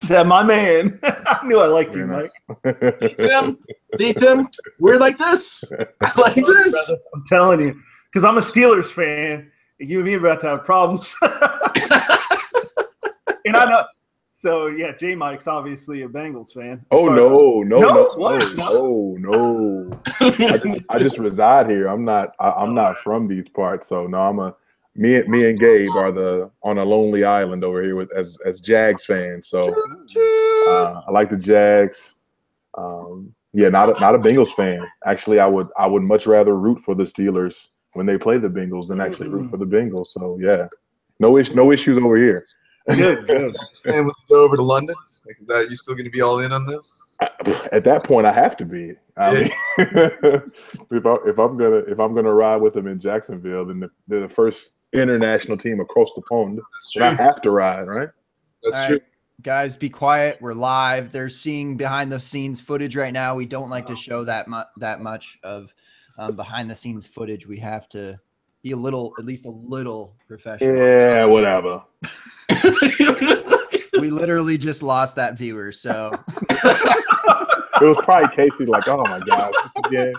Said my man. I knew I liked you, Mike. See, Tim, we're like this. I like this. I'm telling you, because I'm a Steelers fan. You and me are about to have problems. And I know. So, yeah, J Mike's obviously a Bengals fan. No. I just reside here. I'm not from these parts. So no, me and Gabe are on a lonely island over here as Jags fans. So I like the Jags. Not a Bengals fan. Actually, I would much rather root for the Steelers when they play the Bengals than actually root for the Bengals. So yeah, no issues over here. Good. And when you go over to London, like, is that you still going to be all in on this? At that point, I have to be. I mean, if I'm gonna ride with them in Jacksonville, then they're the first international team across the pond. So I have to ride, right? That's true. Guys, be quiet. We're live. They're seeing behind the scenes footage right now. We don't like to show that much of behind the scenes footage. We have to be at least a little professional. Yeah, whatever. We literally just lost that viewer, so it was probably Casey. Like, oh my god, again.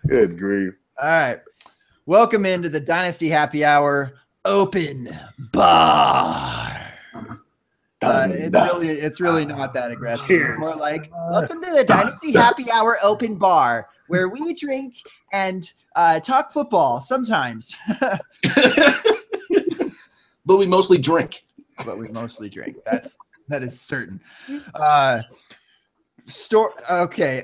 Good grief. All right, welcome into the Dynasty Happy Hour Open Bar. It's really not that aggressive. Cheers. It's more like welcome to the Dynasty Happy Hour Open Bar, where we drink and talk football sometimes. But we mostly drink. That is certain. Okay,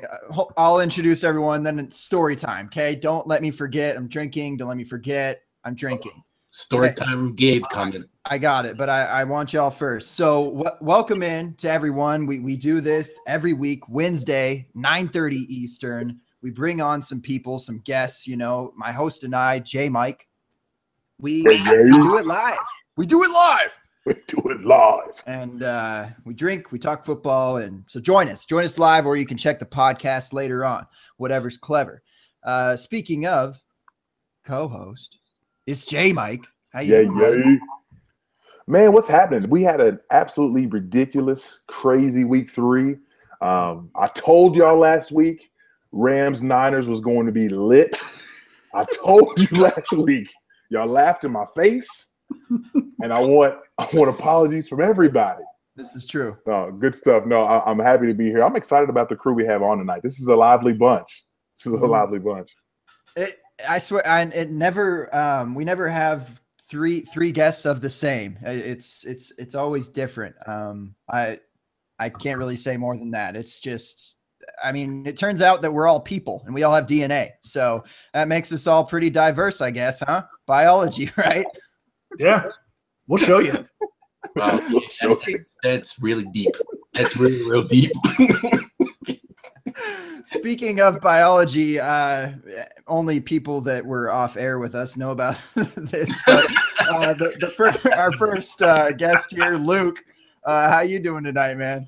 I'll introduce everyone. Then it's story time. Okay, don't let me forget. I'm drinking. Don't let me forget. I'm drinking. Story time, Gabe coming. I got it, but I want y'all first. So welcome in to everyone. We do this every week, Wednesday, 9:30 Eastern. We bring on some people, some guests. You know, my host and I, J Mike. We do it live. We do it live. And we drink, we talk football. And so join us live, or you can check the podcast later on, whatever's clever. Speaking of co-host, it's J Mike. How you doing? Man, what's happening? We had an absolutely ridiculous, crazy week 3. I told y'all last week Rams-Niners was going to be lit. I told you last week. Y'all laughed in my face. And I want apologies from everybody. This is true. Oh, good stuff. No, I'm happy to be here. I'm excited about the crew we have on tonight. This is a lively bunch. I swear, it never. We never have three guests of the same. It's always different. I can't really say more than that. It's just. I mean, it turns out that we're all people and we all have DNA. So that makes us all pretty diverse, I guess, huh? Biology, right? Yeah, we'll show you. Wow, that's really deep. That's really real deep. Speaking of biology, only people that were off air with us know about this. But, our first guest here, Luke. How you doing tonight, man?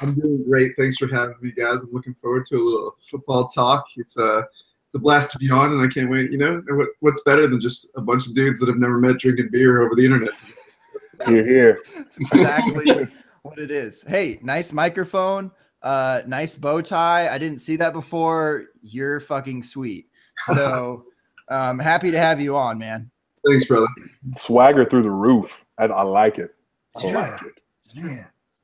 I'm doing great. Thanks for having me, guys. I'm looking forward to a little football talk. It's a blast to be on, and I can't wait. You know, what's better than just a bunch of dudes that have never met drinking beer over the internet? Here. That's exactly what it is. Hey, nice microphone, nice bow tie. I didn't see that before. You're fucking sweet. So happy to have you on, man. Thanks, brother. Swagger through the roof. I like it. Yeah.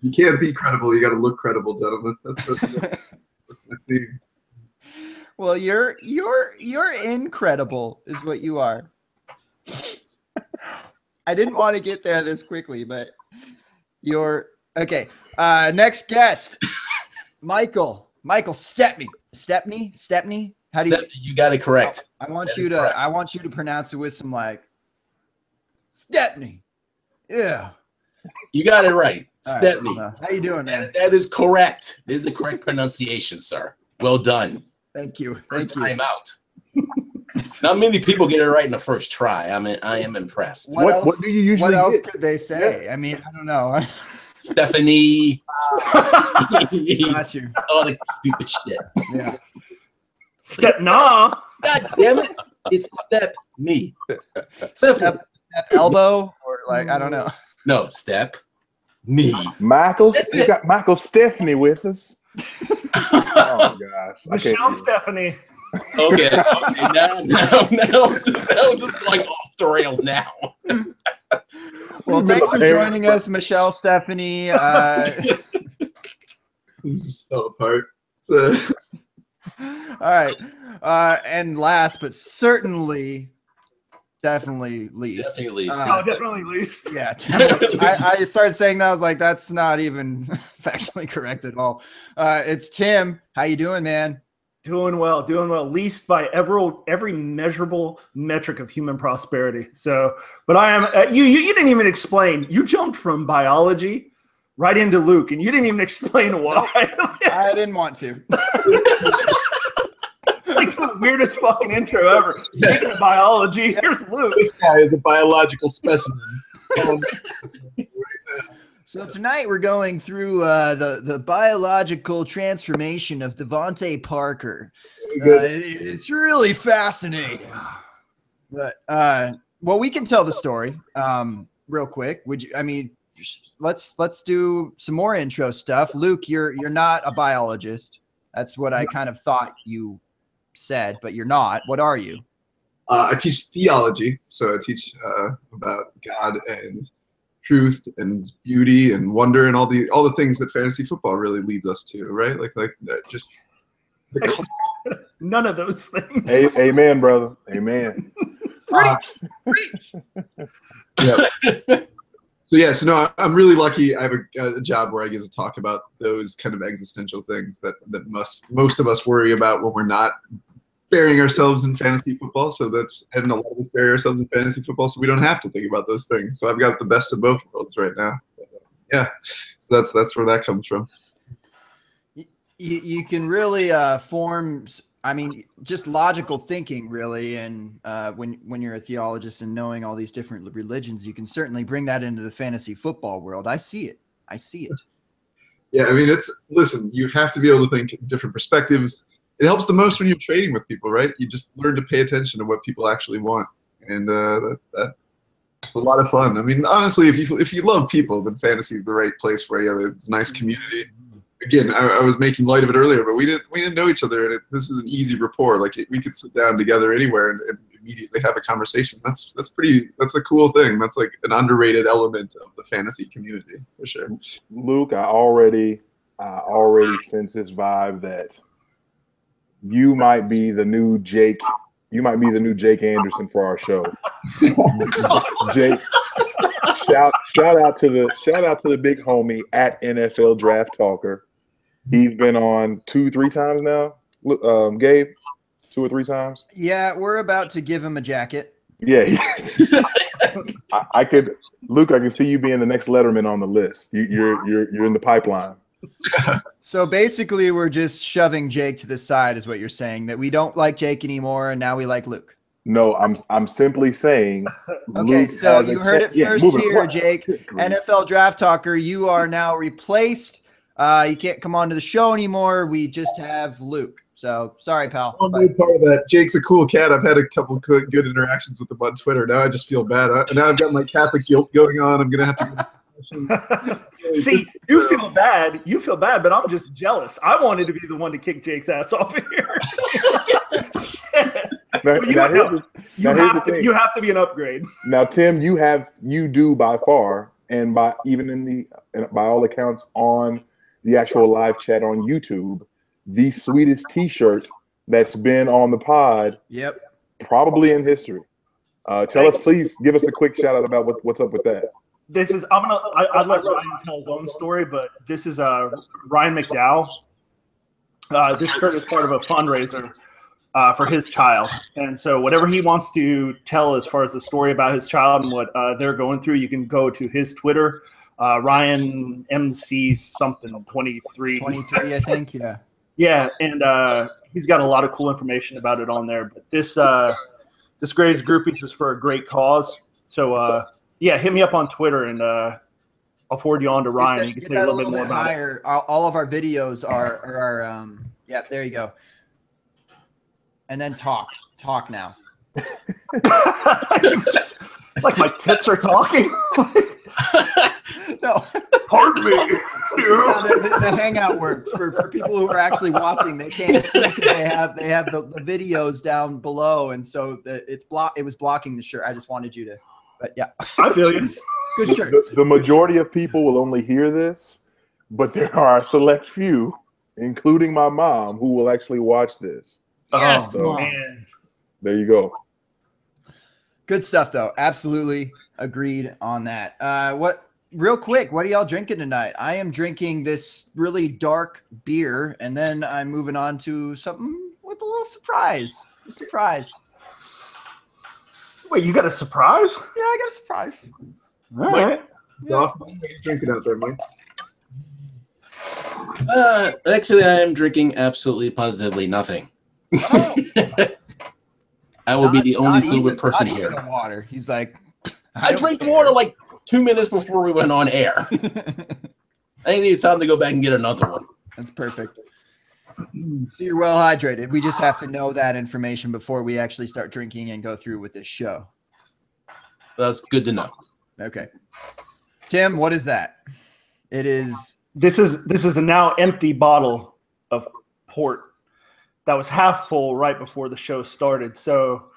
You can't be credible. You got to look credible, gentlemen. That's I see. Well, you're incredible is what you are. I didn't want to get there this quickly, but you're okay. Next guest, Michael Stepney. How do you got it correct? I want you to pronounce it with some like Stepney. Yeah. You got it right. Stepney. Right, how you doing, man? That is correct. It is the correct pronunciation, sir. Well done. Thank you. First time out. Not many people get it right in the first try. I am impressed. What do you usually What else get? could they say? Yeah. I mean, I don't know. Stephanie. Got you. All the stupid shit. Yeah. Step nah. God damn it. It's step me. Step elbow or like I don't know. No, step Me. Michael, we got Michael Stephanie with us. Oh gosh, Michelle Stephanie. Okay. Now I'm just going off the rails now. Well, thanks for joining us, Michelle Stephanie. We just fell apart. All right. And last, but definitely least. Definitely least. Definitely least. Yeah. Definitely. I started saying that. I was like, that's not even factually correct at all. It's Tim. How you doing, man? Doing well. Least by every measurable metric of human prosperity. So, but I am. You didn't even explain. You jumped from biology right into Luke, and you didn't even explain why. I didn't want to. It's like the weirdest fucking intro ever. Speaking of biology, here's Luke. This guy is a biological specimen. So tonight we're going through the biological transformation of Devontae Parker. It's really fascinating. But well, we can tell the story real quick. Would you? I mean, let's do some more intro stuff. Luke, you're not a biologist. That's what I kind of thought you said, but you're not. What are you? I teach theology, so I teach about God and truth and beauty and wonder and all the things that fantasy football really leads us to, right? Like that. Just none of those things. Amen, brother. Amen. Preach. Yeah. So no, I'm really lucky. I have a job where I get to talk about those kind of existential things that most of us worry about when we're not burying ourselves in fantasy football. And a lot of us bury ourselves in fantasy football, so we don't have to think about those things. So I've got the best of both worlds right now. Yeah, so that's where that comes from. You can really form. I mean, just logical thinking, really, and when you're a theologist and knowing all these different religions, you can certainly bring that into the fantasy football world. I see it. Yeah, I mean, listen, you have to be able to think in different perspectives. It helps the most when you're trading with people, right? You just learn to pay attention to what people actually want, and that's a lot of fun. I mean, honestly, if you love people, then fantasy is the right place for you. It's a nice community. Again, I was making light of it earlier, but we didn't know each other, and this is an easy rapport. Like we could sit down together anywhere and immediately have a conversation. That's a cool thing. That's like an underrated element of the fantasy community for sure. Luke, I already sense this vibe that you might be the new Jake. You might be the new Jake Anderson for our show. Jake, shout out to the big homie at NFL Draft Talker. He's been on 2-3 times now. Gabe, 2 or 3 times. Yeah, we're about to give him a jacket. Yeah, I could, Luke. I can see you being the next Letterman on the list. You're in the pipeline. So basically, we're just shoving Jake to the side, is what you're saying. That we don't like Jake anymore, and now we like Luke. No, I'm simply saying. Okay, Luke so you heard it first here, on. Jake. NFL Draft Talker, you are now replaced. You can't come on to the show anymore. We just have Luke. So sorry, pal. I'm really part of that. Jake's a cool cat. I've had a couple good interactions with him on Twitter. Now I just feel bad. Now I've got my Catholic guilt going on. I'm gonna have to. See, you feel bad, but I'm just jealous. I wanted to be the one to kick Jake's ass off of here. You have to be an upgrade. Now, Tim, you do by far, and by all accounts on the actual live chat on YouTube, the sweetest T-shirt that's been on the pod. Yep. Probably in history. Tell us, please, give us a quick shout out about what's up with that. This is I'd let Ryan tell his own story, but this is Ryan McDowell. This shirt is part of a fundraiser for his child, and so whatever he wants to tell as far as the story about his child and what they're going through, you can go to his Twitter, Ryan MC something 23, I think. Yeah, and he's got a lot of cool information about it on there. But this Graves Groupies is for a great cause, so. Yeah, hit me up on Twitter, and I'll forward you on to Ryan. You can say a little bit more about it. All of our videos are yeah, there you go. And then talk now. Like my tits are talking. No. Pardon me. This is how the hangout works for people who are actually watching. They can't see because they have the videos down below, and so it was blocking the shirt. I just wanted you to, but yeah, I feel you. good shirt. The majority of people will only hear this, but there are a select few, including my mom, who will actually watch this. Yes, So, Man. there you go. Good stuff, though. Absolutely agreed on that. Real quick, what are y'all drinking tonight? I am drinking this really dark beer, and then I'm moving on to something with a little surprise. A surprise. Wait, you got a surprise? Yeah, I got a surprise. All right. What are you drinking out there, Mike? Actually, I am drinking absolutely positively nothing. Oh. I will be the only Not sober even- person not even here. the water. He's like, I drank the water like 2 minutes before we went on air. I didn't need time to go back and get another one. That's perfect. So you're well hydrated. We just have to know that information before we actually start drinking and go through with this show. That's good to know. Okay. Tim, what is that? It is. This is a now empty bottle of port that was half full right before the show started. So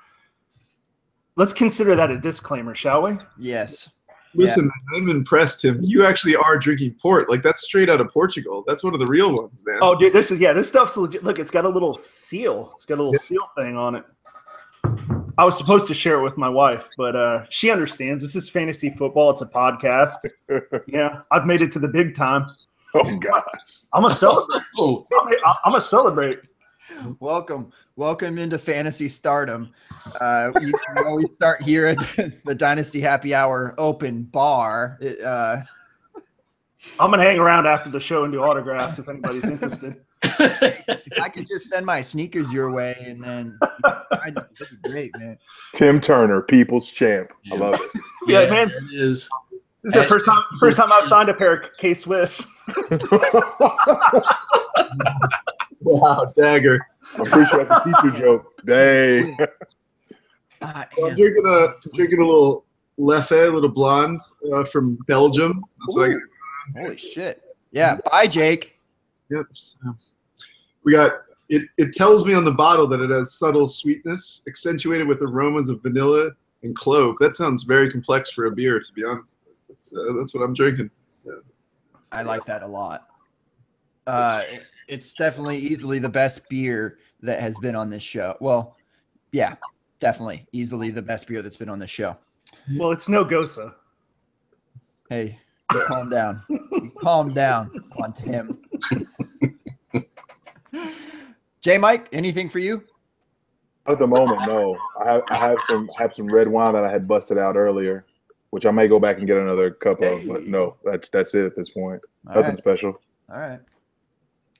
let's consider that a disclaimer, shall we? Yes. Listen, man, I'm impressed, Tim. You actually are drinking port. Like, that's straight out of Portugal. That's one of the real ones, man. Oh, dude, this stuff's legit. Look, it's got a little seal. It's got a little seal thing on it. I was supposed to share it with my wife, but she understands. This is fantasy football. It's a podcast. Yeah, I've made it to the big time. Oh gosh. I'm gonna celebrate. Oh, I'm gonna celebrate. Welcome into fantasy stardom. We always start here at the Dynasty Happy Hour Open Bar. I'm gonna hang around after the show and do autographs if anybody's interested. If I could just send my sneakers your way, and then that'd be great, man. Tim Turner, people's champ. I love it. Yeah, man. It is. This is the first time I've signed a pair of K-Swiss. Wow, dagger. I'm pretty sure that's a teacher joke. Dang. So I'm drinking a little Leffe, a little blonde from Belgium. That's what I got. Holy shit. Yeah. Bye, Jake. Yep. We got it. It tells me on the bottle that it has subtle sweetness, accentuated with aromas of vanilla and clove. That sounds very complex for a beer, to be honest. That's what I'm drinking. So. I like that a lot. It's definitely easily the best beer that has been on this show. Well, yeah, definitely easily the best beer that's been on this show. Well, it's no Gosa. Hey, calm down. Calm down on Tim. J Mike, anything for you? At the moment, no. I have some red wine that I had busted out earlier, which I may go back and get another cup of, but no, that's it at this point. Nothing special. All right.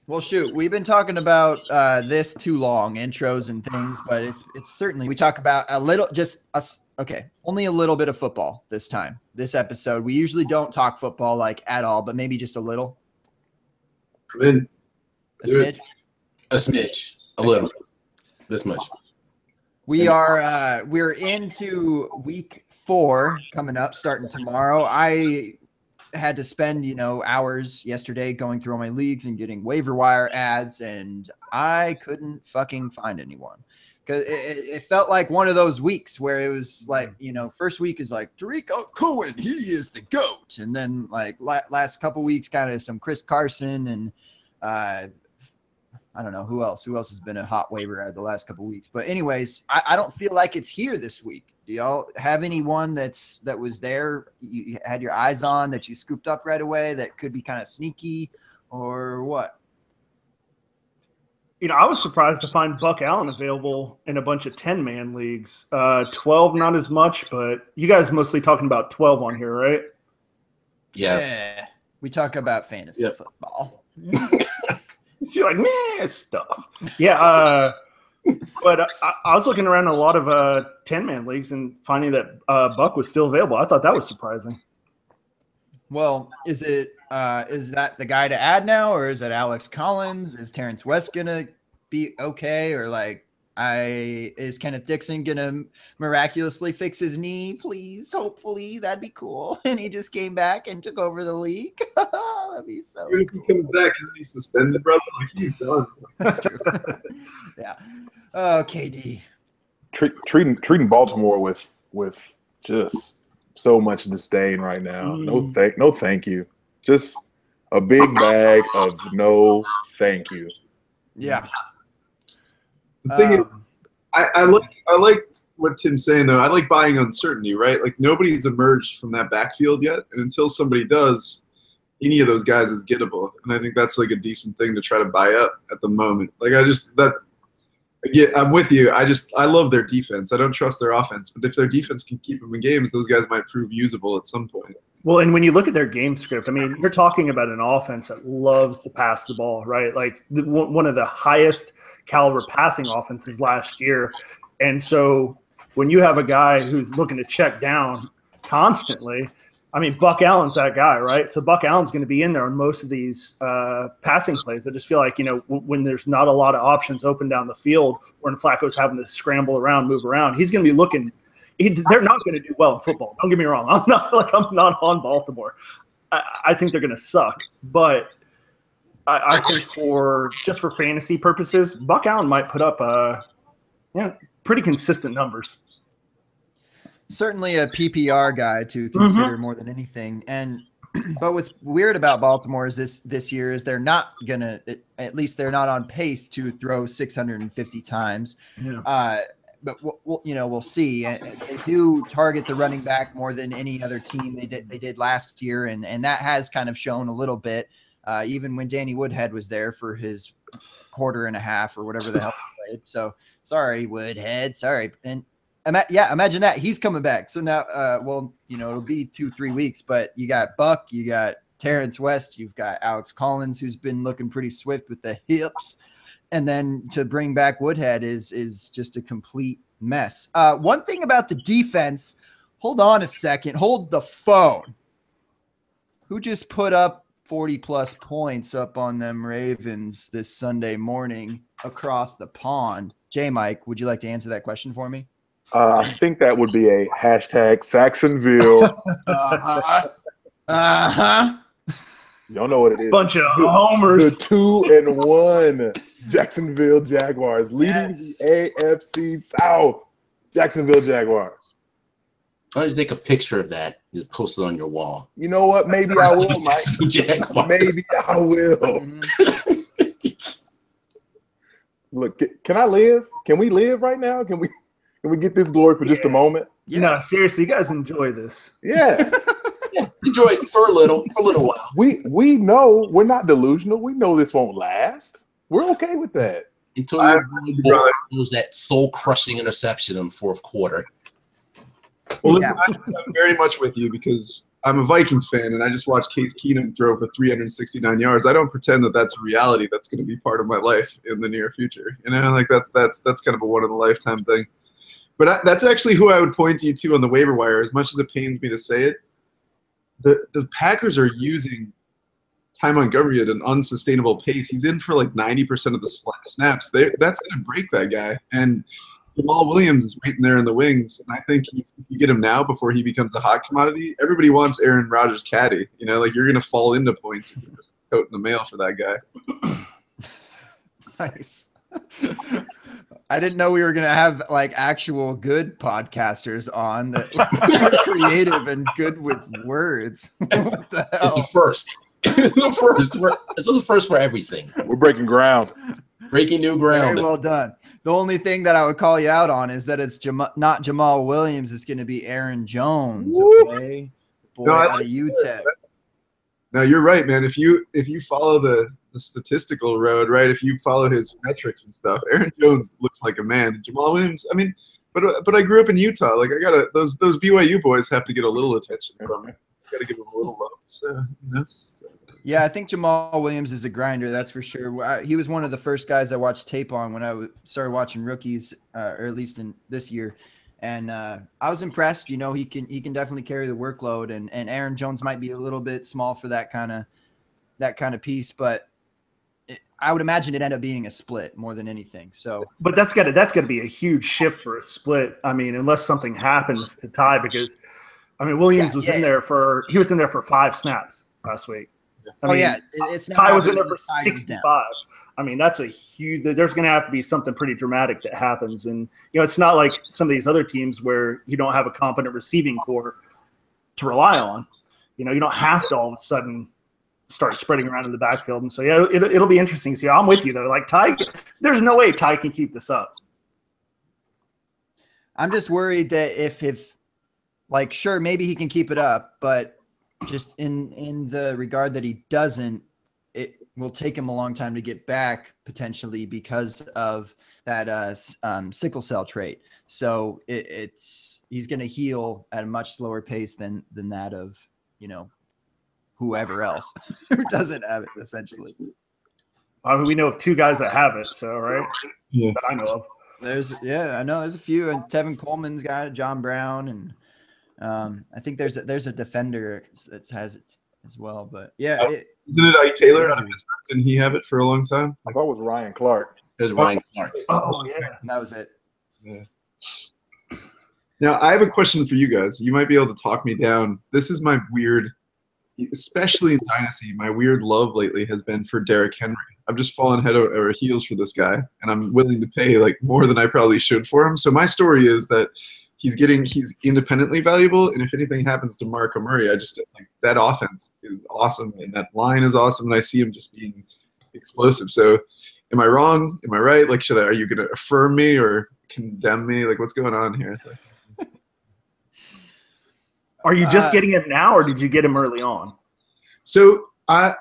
Well, shoot, we've been talking about this too long, intros and things, but it's certainly, we talk about a little, just us. Okay, only a little bit of football this time, this episode. We usually don't talk football like at all, but maybe just a little. I'm in. A smidge. A smidge. A little. This much. We're into week 4 coming up, starting tomorrow. I had to spend, hours yesterday going through all my leagues and getting waiver wire ads, and I couldn't fucking find anyone. Because it felt like one of those weeks where it was like, first week is like Tariq Cohen, he is the GOAT. And then like last couple weeks, kind of some Chris Carson and I don't know who else has been a hot waiver ad the last couple weeks. But anyways, I don't feel like it's here this week. Do y'all have anyone that was there, you had your eyes on, that you scooped up right away, that could be kind of sneaky or what? I was surprised to find Buck Allen available in a bunch of 10-man leagues. 12, not as much, but you guys mostly talking about 12 on here, right? Yes. Yeah, we talk about fantasy football. You're like, meh, stuff. Yeah, but I was looking around a lot of 10-man leagues and finding that Buck was still available. I thought that was surprising. Well, is that the guy to add now, or is it Alex Collins? Is Terrence West gonna be okay, or like Is Kenneth Dixon gonna miraculously fix his knee? Please, hopefully, that'd be cool. And he just came back and took over the league. That'd be so Even if he comes back, isn't he suspended, brother? Like he's done. That's true. Yeah. Oh, KD. Treating Baltimore with just so much disdain right now. No thank you. Just a big bag of no thank you. Yeah. The thing is, I like what Tim's saying though. I like buying uncertainty, right? Like nobody's emerged from that backfield yet, and until somebody does, any of those guys is gettable. And I think that's like a decent thing to try to buy up at the moment. Like I'm with you. I love their defense. I don't trust their offense, but if their defense can keep them in games, those guys might prove usable at some point. Well, and when you look at their game script, I mean, you're talking about an offense that loves to pass the ball, right? Like one of the highest caliber passing offenses last year. And so when you have a guy who's looking to check down constantly, I mean, Buck Allen's that guy, right? So Buck Allen's going to be in there on most of these passing plays. I just feel like, when there's not a lot of options open down the field, when Flacco's having to scramble around, move around, he's going to be looking – they're not going to do well in football. Don't get me wrong. I'm not on Baltimore. I think they're going to suck. But I think for fantasy purposes, Buck Allen might put up pretty consistent numbers. Certainly a PPR guy to consider more than anything. But what's weird about Baltimore is this year is they're not going to – at least they're not on pace to throw 650 times. Yeah. But we'll see. They do target the running back more than any other team they did last year, and that has kind of shown a little bit. Even when Danny Woodhead was there for his quarter and a half or whatever the hell he played. So sorry, Woodhead. Sorry. And imagine that he's coming back. So now, it'll be 2-3 weeks. But you got Buck, you got Terrence West, you've got Alex Collins, who's been looking pretty swift with the hips. And then to bring back Woodhead is just a complete mess. One thing about the defense, hold on a second. Hold the phone. Who just put up 40-plus points up on them Ravens this Sunday morning across the pond? J-Mike, would you like to answer that question for me? I think that would be a hashtag Saxonville. Y'all know what it is. Bunch of homers. The 2-1 Jacksonville Jaguars leading the AFC South. Jacksonville Jaguars. Why don't you take a picture of that? Just post it on your wall. You know what? Maybe I will, Mike. Maybe I will. Look, can I live? Can we live right now? Can we get this glory for just a moment? No, seriously, you guys enjoy this. Yeah. Enjoy it for a little while. We know we're not delusional. We know this won't last. We're okay with that. Until you lose that soul-crushing interception in the fourth quarter. Well, listen, I'm very much with you because I'm a Vikings fan, and I just watched Case Keenum throw for 369 yards. I don't pretend that that's a reality that's going to be part of my life in the near future. Like that's kind of a one-in-a-lifetime thing. But that's actually who I would point you to on the waiver wire, as much as it pains me to say it. The Packers are using Ty Montgomery at an unsustainable pace. He's in for like 90% of the snaps. That's going to break that guy. And Jamal Williams is waiting there in the wings. And I think if you get him now before he becomes a hot commodity, everybody wants Aaron Rodgers' caddy. Like you're going to fall into points if you're just coat in the mail for that guy. Nice. I didn't know we were going to have like actual good podcasters on that are creative and good with words. What the hell? It's the first. It's the first for everything. We're breaking ground. Breaking new ground. Very well done. The only thing that I would call you out on is that it's not Jamal Williams. It's going to be Aaron Jones. Okay, boy out of UTEP. No, you're right, man. If you follow the statistical road, right? If you follow his metrics and stuff, Aaron Jones looks like a man. Jamal Williams, I mean, but I grew up in Utah. Like those BYU boys have to get a little attention from me. Got to give them a little love. So, Yeah, I think Jamal Williams is a grinder. That's for sure. He was one of the first guys I watched tape on when I started watching rookies, or at least in this year. And I was impressed. He can definitely carry the workload. And Aaron Jones might be a little bit small for that kind of piece, but I would imagine it ended up being a split more than anything. So, but that's gotta be a huge shift for a split. I mean, unless something happens to tie, because I mean Williams was in there for 5 snaps last week. I mean, it's not Ty was in there for Ty goes 65. down. I mean, that's a huge. There's going to have to be something pretty dramatic that happens, and it's not like some of these other teams where you don't have a competent receiving core to rely on. You don't have to all of a sudden start spreading around in the backfield, and so it'll be interesting to see. I'm with you though. Like Ty, there's no way Ty can keep this up. I'm just worried that if like, sure, maybe he can keep it up, but just in the regard that he doesn't, it will take him a long time to get back potentially because of that sickle cell trait. So he's going to heal at a much slower pace than that of, whoever else who doesn't have it essentially. I mean, we know of 2 guys that have it. So, right. Yeah. That I know of. I know there's a few, and Tevin Coleman's got it, John Brown, and I think there's a defender that has it as well, but isn't it Ike Taylor out of Pittsburgh? Didn't he have it for a long time? I thought it was Ryan Clark. It was Ryan Clark. Oh yeah, that was it. Yeah. Now I have a question for you guys. You might be able to talk me down. This is my weird, especially in Dynasty, my weird love lately has been for Derrick Henry. I've just fallen head over heels for this guy, and I'm willing to pay like more than I probably should for him. So my story is that he's independently valuable, and if anything happens to Marco Murray, I just like that offense is awesome, and that line is awesome, and I see him just being explosive. So, am I wrong? Am I right? Like, are you going to affirm me or condemn me? Like, what's going on here? Are you just getting him now, or did you get him early on? So I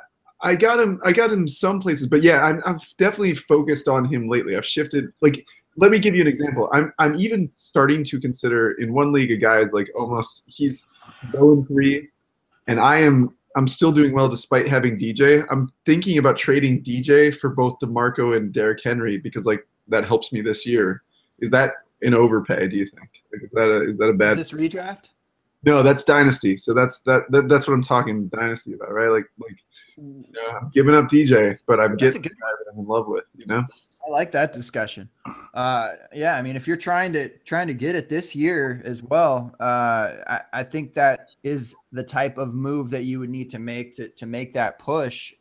got him some places, but yeah, I've definitely focused on him lately. I've shifted. Like, let me give you an example. I'm even starting to consider in one league a guy is like he's 0-3, and I'm still doing well despite having DJ. I'm thinking about trading DJ for both DeMarco and Derrick Henry because like that helps me this year. Is that an overpay? Do you think? Like, is that a bad? Is this redraft? No, that's Dynasty. So that's what I'm talking Dynasty about, right? Like I'm giving up DJ, but I'm getting a guy that I'm in love with, I like that discussion. Yeah, I mean, if you're trying to get it this year as well, I think that is the type of move that you would need to make to make that push.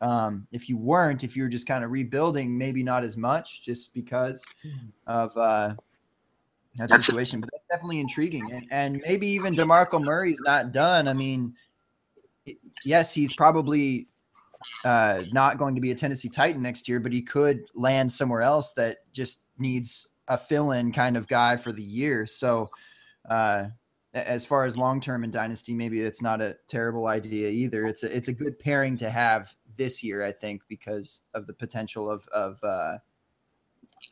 If you were just kind of rebuilding, maybe not as much, just because of that situation. But that's definitely intriguing, and maybe even DeMarco Murray's not done. I mean, yes, he's probably not going to be a Tennessee Titan next year, but he could land somewhere else that just needs a fill-in kind of guy for the year. So as far as long-term in Dynasty, maybe it's not a terrible idea either. It's a good pairing to have this year, I think, because of the potential of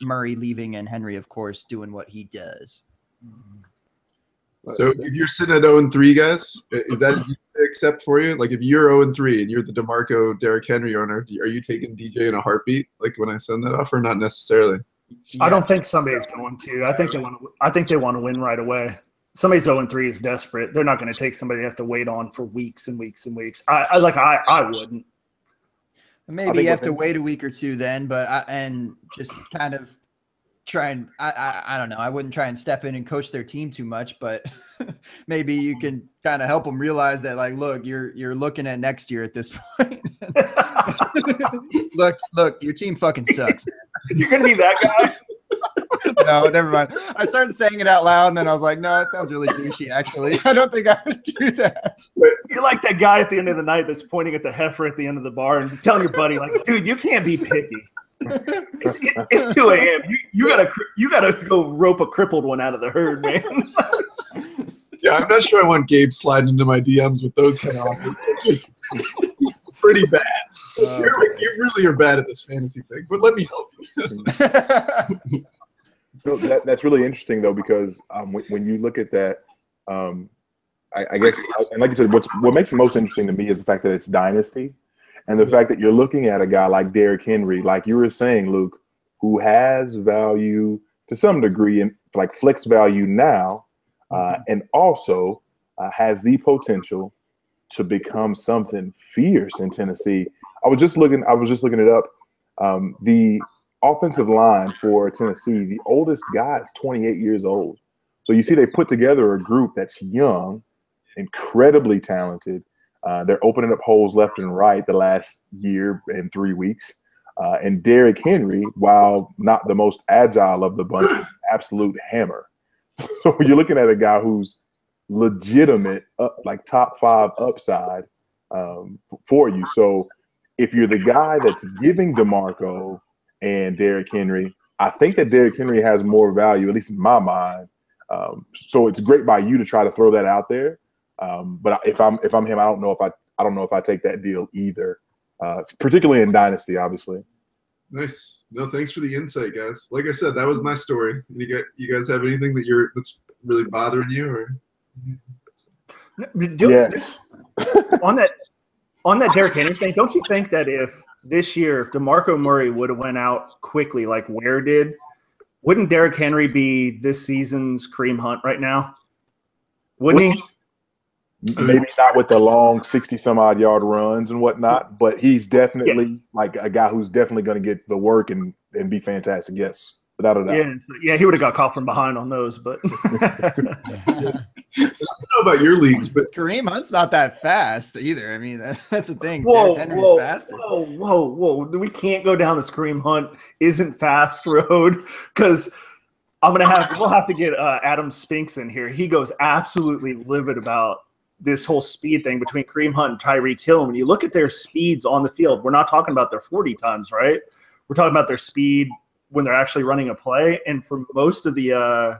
Murray leaving and Henry, of course, doing what he does. So if you're sitting at 0-3, guys, is that accept for you? Like if you're 0-3 and you're the DeMarco Derrick Henry owner, are you taking DJ in a heartbeat? Like when I send that off, or not necessarily? Yeah. I don't think somebody's going to. I think they want to win right away. Somebody's 0-3 is desperate. They're not going to take somebody they have to wait on for weeks and weeks and weeks. I wouldn't. Maybe you have to wait a week or two then, and just kind of try and I don't know. I wouldn't try and step in and coach their team too much, but maybe you can kind of help them realize that, like, look, you're looking at next year at this point. look, your team fucking sucks, man. You're gonna be that guy. No, never mind. I started saying it out loud, and then I was like, no, it sounds really douchey, actually. I don't think I would do that. You're like that guy at the end of the night that's pointing at the heifer at the end of the bar and telling your buddy, like, dude, you can't be picky. It's 2 a.m. You gotta go rope a crippled one out of the herd, man. Yeah, I'm not sure I want Gabe sliding into my DMs with those kind of offers. Pretty bad. You really are bad at this fantasy thing, but let me help you. So that's really interesting though, because when you look at that, I guess, and like you said, what makes it most interesting to me is the fact that it's dynasty, and the fact that you're looking at a guy like Derrick Henry, like you were saying, Luke, who has value to some degree and like flex value now, and also has the potential to become something fierce in Tennessee. I was just looking it up. The offensive line for Tennessee, the oldest guy is 28 years old. So you see they put together a group that's young, incredibly talented. They're opening up holes left and right the last year and 3 weeks. And Derrick Henry, while not the most agile of the bunch, is an absolute hammer. So you're looking at a guy who's legitimate, like top 5 upside for you. So if you're the guy that's giving DeMarco and Derrick Henry, I think that Derrick Henry has more value, at least in my mind. So it's great by you to try to throw that out there. But if I'm him, I don't know if I take that deal either. Particularly in Dynasty, obviously. Nice. No, thanks for the insight, guys. Like I said, that was my story. You guys have anything that's really bothering you, or? Yes. on that Derrick Henry thing, don't you think that if DeMarco Murray would have went out quickly like Ware did, wouldn't Derrick Henry be this season's Kareem Hunt right now? Wouldn't he? Maybe not with the long 60-some-odd yard runs and whatnot, but he's definitely like a guy who's definitely going to get the work and be fantastic. Yes, without a doubt. Yeah, he would have got caught from behind on those, but I don't know about your leagues, but Kareem Hunt's not that fast either. I mean, that's the thing. Whoa, Henry's faster. Whoa. We can't go down this Kareem Hunt isn't fast road because we'll have to get Adam Spinks in here. He goes absolutely livid about this whole speed thing between Kareem Hunt and Tyreek Hill. When you look at their speeds on the field, we're not talking about their 40 times, right? We're talking about their speed when they're actually running a play. And for most of the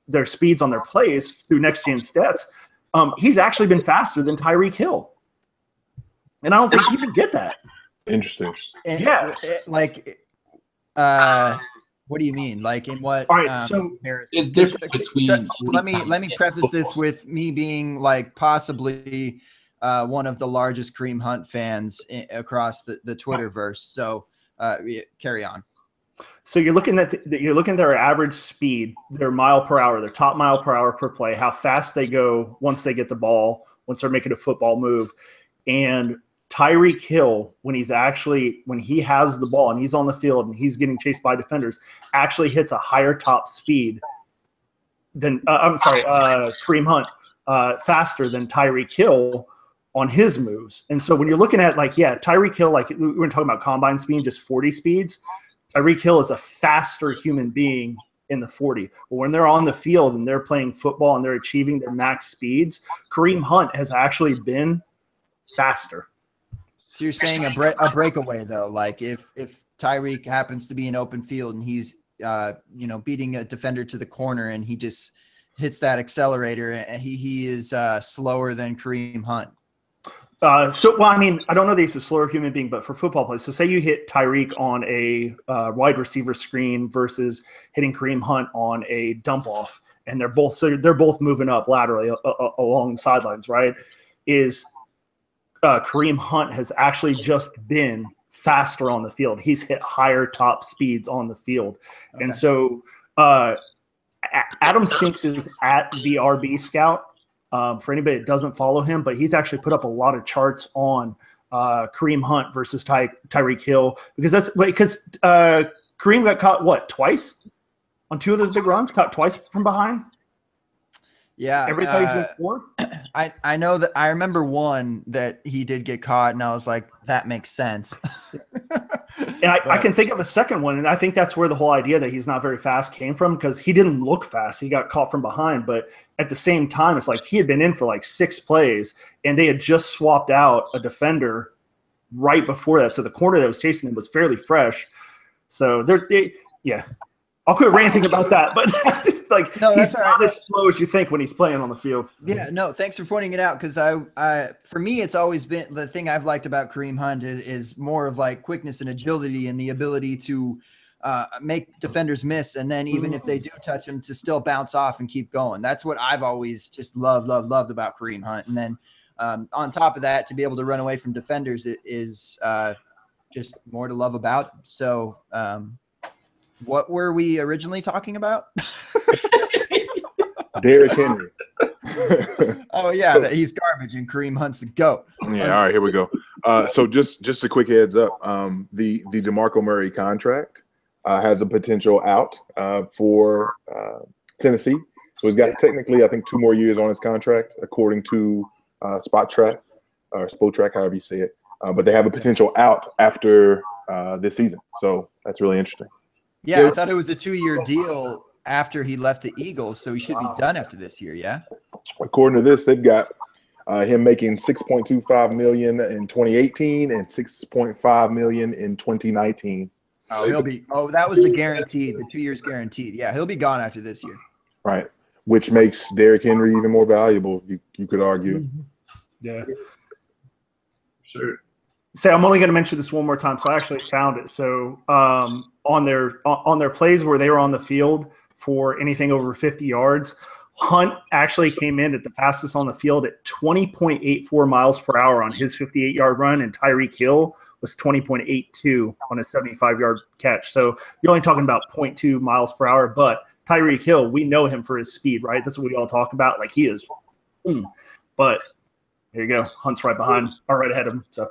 their speeds on their plays through next gen stats, he's actually been faster than Tyreek Hill. And I don't think you can get that. Interesting. And yeah. What do you mean? Like in what? All right, so it's different between. Let me preface this with me being like possibly one of the largest Kareem Hunt fans across the Twitterverse. So carry on. So you're looking at their average speed, their mile per hour, their top mile per hour per play, how fast they go once they get the ball, once they're making a football move, and Tyreek Hill, when he has the ball and he's on the field and he's getting chased by defenders, actually hits a higher top speed than Kareem Hunt, faster than Tyreek Hill on his moves. And so when you're looking at Tyreek Hill, like we were talking about combine speed, just 40 speeds, Tyreek Hill is a faster human being in the 40. But when they're on the field and they're playing football and they're achieving their max speeds, Kareem Hunt has actually been faster. So you're saying a breakaway though, like if Tyreek happens to be in open field and he's beating a defender to the corner and he just hits that accelerator and he is slower than Kareem Hunt. I don't know that he's a slower human being, but for football plays, so say you hit Tyreek on a wide receiver screen versus hitting Kareem Hunt on a dump off, and they're both moving up laterally along the sidelines, right? Kareem Hunt has actually just been faster on the field. He's hit higher top speeds on the field. Okay. And so Adam Spinks is at the RB Scout for anybody that doesn't follow him, but he's actually put up a lot of charts on Kareem Hunt versus Tyreek Hill because Kareem got caught, twice? On 2 of those big runs, caught twice from behind? Yeah. Every time he's been 4? I know that I remember one that he did get caught, and I was like, that makes sense. And I can think of a second one, and I think that's where the whole idea that he's not very fast came from because he didn't look fast. He got caught from behind, but at the same time, it's like he had been in for like 6 plays, and they had just swapped out a defender right before that. So the corner that was chasing him was fairly fresh. So I'll quit ranting about that, but just like he's not as slow as you think when he's playing on the field. Yeah, no, thanks for pointing it out because for me, it's always been the thing I've liked about Kareem Hunt is more of like quickness and agility and the ability to make defenders miss, and then even if they do touch him, to still bounce off and keep going. That's what I've always just loved about Kareem Hunt. And then on top of that, to be able to run away from defenders is just more to love about. So. What were we originally talking about? Derrick Henry. Oh, yeah, that he's garbage and Kareem Hunt's the GOAT. Yeah, all right, here we go. So just a quick heads up. The DeMarco Murray contract has a potential out for Tennessee. So he's got technically, I think, 2 more years on his contract, according to Spot Track or Spot Track, however you say it. But they have a potential out after this season. So that's really interesting. Yeah, I thought it was a 2-year deal after he left the Eagles, so he should be done after this year. Yeah. According to this, they've got him making $6.25 million in 2018 and $6.5 million in 2019. Oh, he'll be. Oh, that was the guaranteed. The 2 years guaranteed. Yeah, he'll be gone after this year. Right, which makes Derrick Henry even more valuable. You could argue. Yeah. Sure. Say, I'm only going to mention this one more time. So I actually found it. So on their plays where they were on the field for anything over 50 yards, Hunt actually came in at the fastest on the field at 20.84 miles per hour on his 58-yard run, and Tyreek Hill was 20.82 on a 75-yard catch. So you're only talking about 0.2 miles per hour, but Tyreek Hill, we know him for his speed, right? That's what we all talk about. Like, he is. But there you go. Hunt's right behind or right ahead of him. So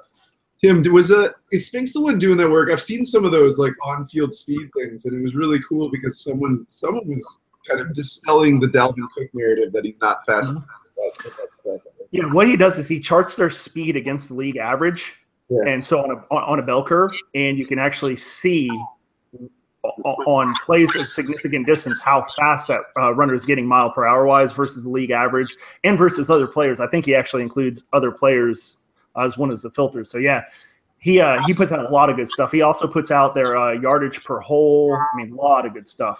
Tim, is Spinks the one doing that work? I've seen some of those like on-field speed things, and it was really cool because someone was kind of dispelling the Dalvin Cook narrative that he's not fast enough. yeah, what he does is he charts their speed against the league average, and so on a bell curve, and you can actually see on plays of significant distance how fast that runner is getting mile per hour wise versus the league average and versus other players. I think he actually includes other players as one of the filters. So yeah, he puts out a lot of good stuff. He also puts out their yardage per hole. I mean, a lot of good stuff.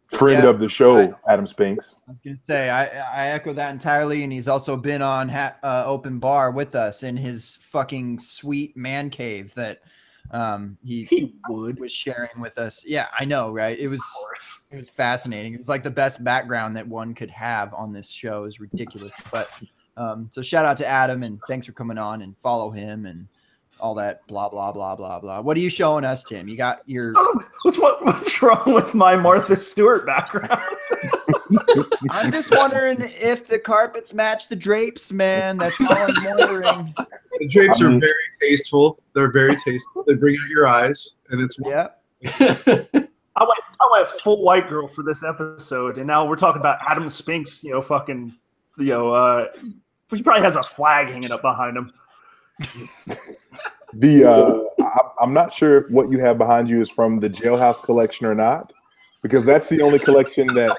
Friend of the show, Adam Spinks. I was going to say, I echo that entirely, and he's also been on Open Bar with us in his fucking sweet man cave that he was sharing with us. Yeah, I know, right? It was fascinating. It was like the best background that one could have on this show. It was ridiculous. But so shout out to Adam, and thanks for coming on, and follow him and all that blah blah blah blah blah. What are you showing us, Tim? You got your what's wrong with my Martha Stewart background? I'm just wondering if the carpets match the drapes, man. That's all I'm wondering. The drapes are very tasteful. They're very tasteful. They bring out your eyes, and it's I went full white girl for this episode, and now we're talking about Adam Spinks. He probably has a flag hanging up behind him. I'm not sure if what you have behind you is from the Jailhouse collection or not, because that's the only collection that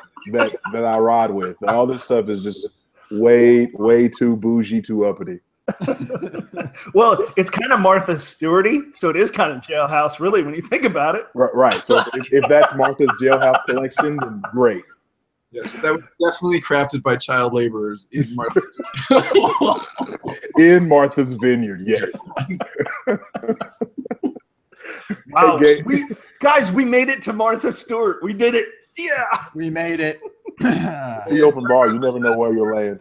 I ride with. All this stuff is just way too bougie, too uppity. Well, it's kind of Martha Stewart-y, so it is kind of Jailhouse, really, when you think about it. Right. So if that's Martha's Jailhouse collection, then great. Yes, that was definitely crafted by child laborers in Martha's in Martha's Vineyard, yes. Wow. Hey, we made it to Martha Stewart. We did it. Yeah. We made it. See, Open Bar, you never know where you'll land.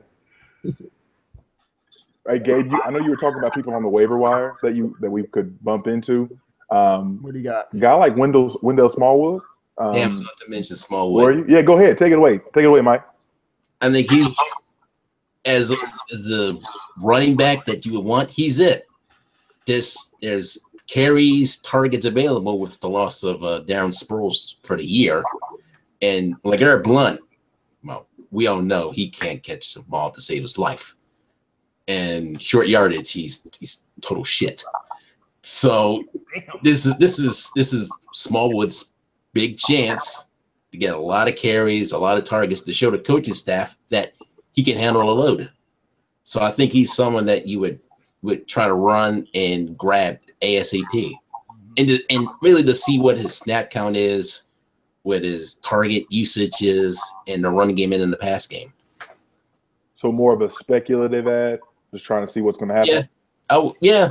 Hey, Gabe, I know you were talking about people on the waiver wire that we could bump into. What do you got? A guy like Wendell Smallwood. Damn, not to mention Smallwood. Yeah, go ahead. Take it away. Take it away, Mike. I think he's as a running back that you would want. He's it. There's carries, targets available with the loss of Darren Sproles for the year, and LeGarrette Blount. Well, we all know he can't catch the ball to save his life, and short yardage, he's total shit. So this is Smallwood's big chance to get a lot of carries, a lot of targets to show the coaching staff that he can handle a load. So I think he's someone that you would try to run and grab ASAP, and really to see what his snap count is, what his target usage is in the running game and in the pass game. So more of a speculative ad, just trying to see what's going to happen. Yeah. Oh yeah.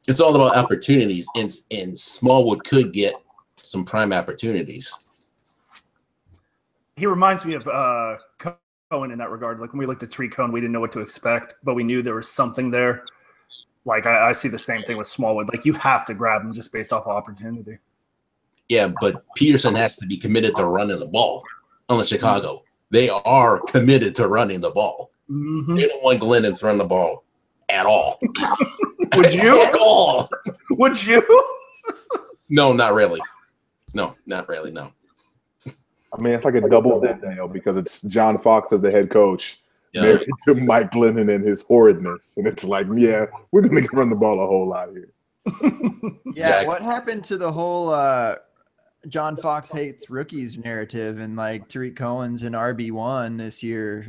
It's all about opportunities, and Smallwood could get some prime opportunities. He reminds me of Cohen in that regard. Like when we looked at Tree Cohen, we didn't know what to expect, but we knew there was something there. Like I see the same thing with Smallwood. Like you have to grab him just based off of opportunity. Yeah, but Peterson has to be committed to running the ball. Unlike Chicago, they are committed to running the ball. Mm-hmm. They don't want Glennon to run the ball at all. Would you? At all? Would you? No, not really. No, not really. No. I mean, it's like a double death nail because it's John Fox as the head coach, Yeah. married to Mike Glennon and his horridness, and it's like, yeah, we're gonna run the ball a whole lot here. Yeah, Exactly. what happened to the whole John Fox hates rookies narrative and like Tariq Cohen's an RB1 this year?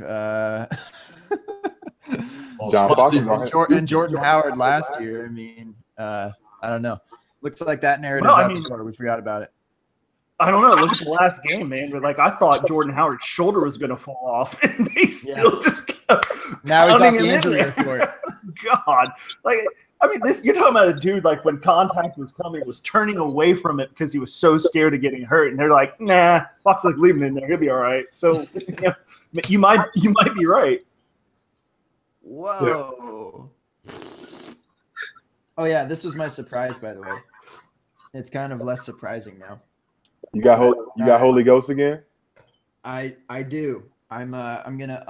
John Fox is And Jordan Howard last year. I mean, I don't know. Looks like that narrative's Well, I out mean- the door. We forgot about it. I don't know. Look at the last game, man. But like, I thought Jordan Howard's shoulder was going to fall off, and they still just kept Now he's off pounding the him in injury there. report. God, like, I mean, this you're talking about a dude like when contact was coming, was turning away from it because he was so scared of getting hurt, and they're like, nah, Fox like leave him in there, he'll be all right. So you might be right. Whoa. Oh yeah, this was my surprise, by the way. It's kind of less surprising now. You got Holy Ghost again? I do. I'm gonna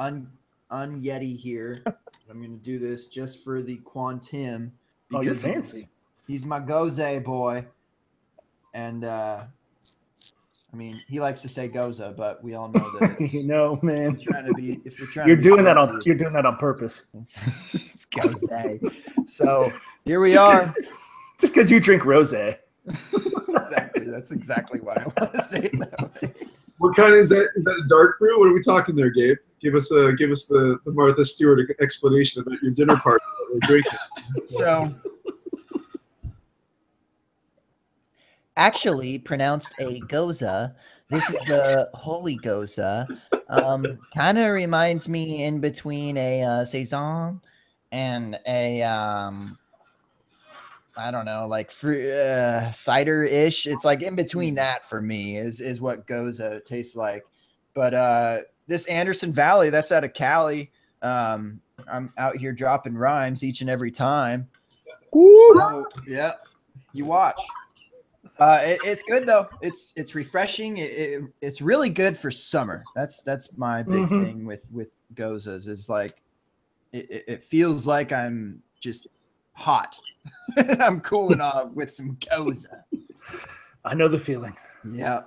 un-Yeti here. I'm gonna do this just for the Quantum Oh, you're because fancy. he's my Goze boy, and I mean he likes to say Goza, but we all know that it's, You know, man, if you're trying you're to be doing that on purpose. it's Goze. So here we are. Just because you drink rosé. Exactly. That's exactly why I want to say it that way. What kind is that? Is that a dark brew? What are we talking there, Gabe? Give us the Martha Stewart explanation about your dinner party that we're drinking. So, actually pronounced a goza. This is the holy goza. Kind of reminds me in between a saison and a I don't know, like cider-ish. It's like in between that for me is what goza tastes like. But this Anderson Valley, that's out of Cali. I'm out here dropping rhymes each and every time. So, yeah, you watch. It's good though. It's refreshing. It's really good for summer. That's my big thing with gozas is like it feels like I'm just hot. I'm cooling off with some goza. I know the feeling. Yeah,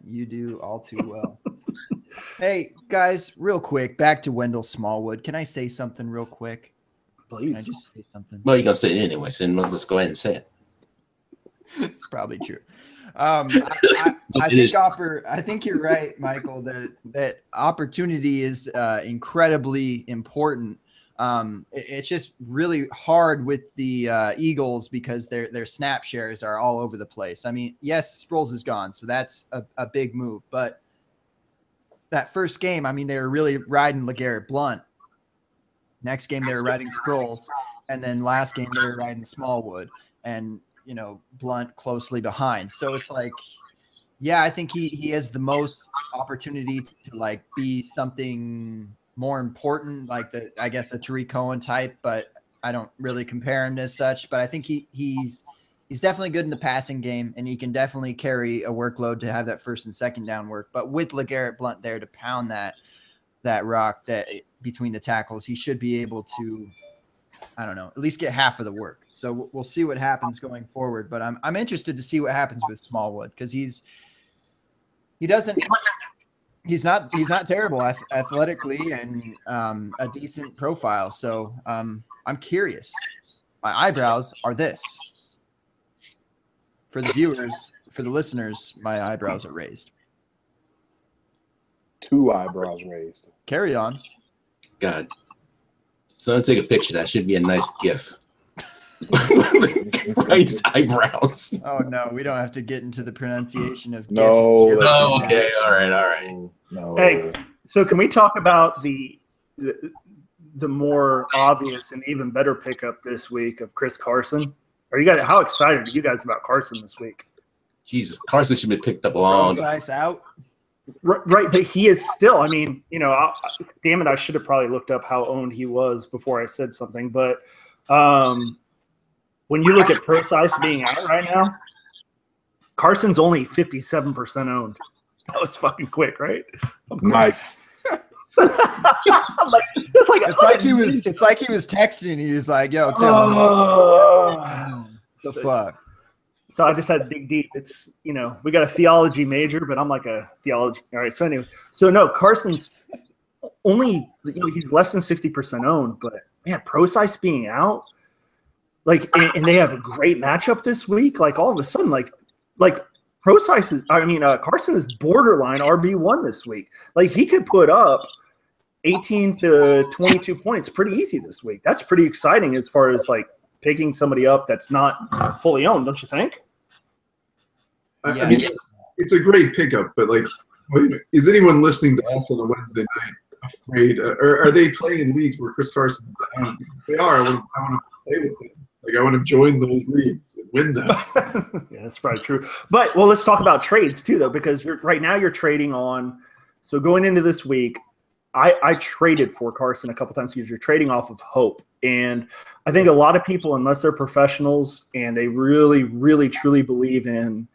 you do all too well. Hey guys, real quick, back to Wendell Smallwood. Can I say something real quick? Please. Can I just say something? Well, you're gonna say it anyway, so let's go ahead and say it. It's probably true. I think you're right, Michael, that opportunity is incredibly important. It's just really hard with the Eagles because their snap shares are all over the place. I mean, yes, Sproles is gone, so that's a big move. But that first game, I mean, they were really riding LeGarrette Blount. Next game, they were riding Sproles. And then last game, they were riding Smallwood. And Blount closely behind. So it's like, yeah, I think he has the most opportunity to like be something more important, like I guess a Tariq Cohen type, but I don't really compare him as such. But I think he's definitely good in the passing game, and he can definitely carry a workload to have that first and second down work. But with LeGarrette Blount there to pound that rock that between the tackles, he should be able to, I don't know, at least get half of the work. So we'll see what happens going forward. But I'm interested to see what happens with Smallwood because he's not terrible athletically and a decent profile. So I'm curious. My eyebrows are this. For the viewers, for the listeners, my eyebrows are raised. 2 eyebrows raised. Carry on. God. So I'm gonna take a picture. That should be a nice GIF. Raised eyebrows. Oh no, we don't have to get into the pronunciation of No. GIF. Oh, okay. All right. No. Hey, so can we talk about the more obvious and even better pickup this week of Chris Carson? How excited are you guys about Carson this week? Jesus, Carson should be picked up long. Nice out. Right, but he is still. I mean, damn it, I should have probably looked up how owned he was before I said something. But when you look at Procise being out right now, Carson's only 57% owned. That was fucking quick, right? Nice. It's like he was texting. He was like, "Yo, Tim, the fuck." So I just had to dig deep. It's, we got a theology major, but I'm like a theology. All right. So anyway, no, Carson's only, he's less than 60% owned, but man, Procise being out, and they have a great matchup this week. Like all of a sudden, Carson is borderline RB1 this week. Like he could put up 18 to 22 points pretty easy this week. That's pretty exciting as far as picking somebody up that's not fully owned, don't you think? I mean, it's a great pickup, but is anyone listening to us on a Wednesday night afraid, or are they playing in leagues where Chris Carson's the own? If they are, I want to play with him. I want to join those leagues and win them. Yeah, that's probably true. But let's talk about trades too, though, because right now you're trading on. So going into this week, I traded for Carson a couple times because you're trading off of hope. And I think a lot of people, unless they're professionals and they really, really, truly believe in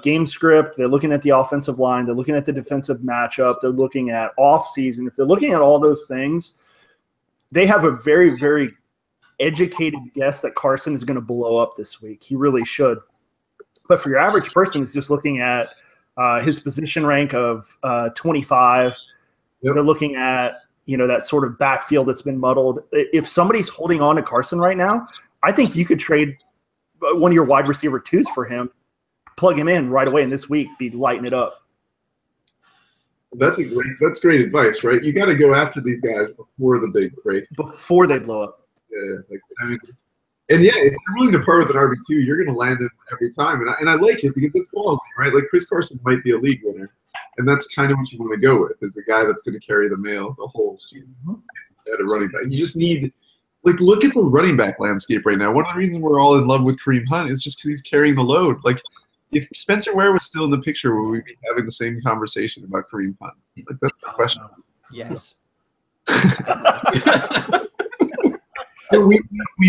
game script, they're looking at the offensive line, they're looking at the defensive matchup, they're looking at off season. If they're looking at all those things, they have a very, very educated guess that Carson is going to blow up this week. He really should. But for your average person who's just looking at his position rank of 25, they're looking at, that sort of backfield that's been muddled. If somebody's holding on to Carson right now, I think you could trade one of your wide receiver twos for him, plug him in right away, and this week be lighting it up. That's great advice, right? You got to go after these guys before the big break. Before they blow up. Yeah, if you're willing to part with an RB2, you're going to land him every time, and I like it because it's ballsy, right? Like Chris Carson might be a league winner, and that's kind of what you want to go with, is a guy that's going to carry the mail the whole season at a running back. You just need, look at the running back landscape right now. One of the reasons we're all in love with Kareem Hunt is just because he's carrying the load. If Spencer Ware was still in the picture, would we be having the same conversation about Kareem Hunt? That's the question. Yes. We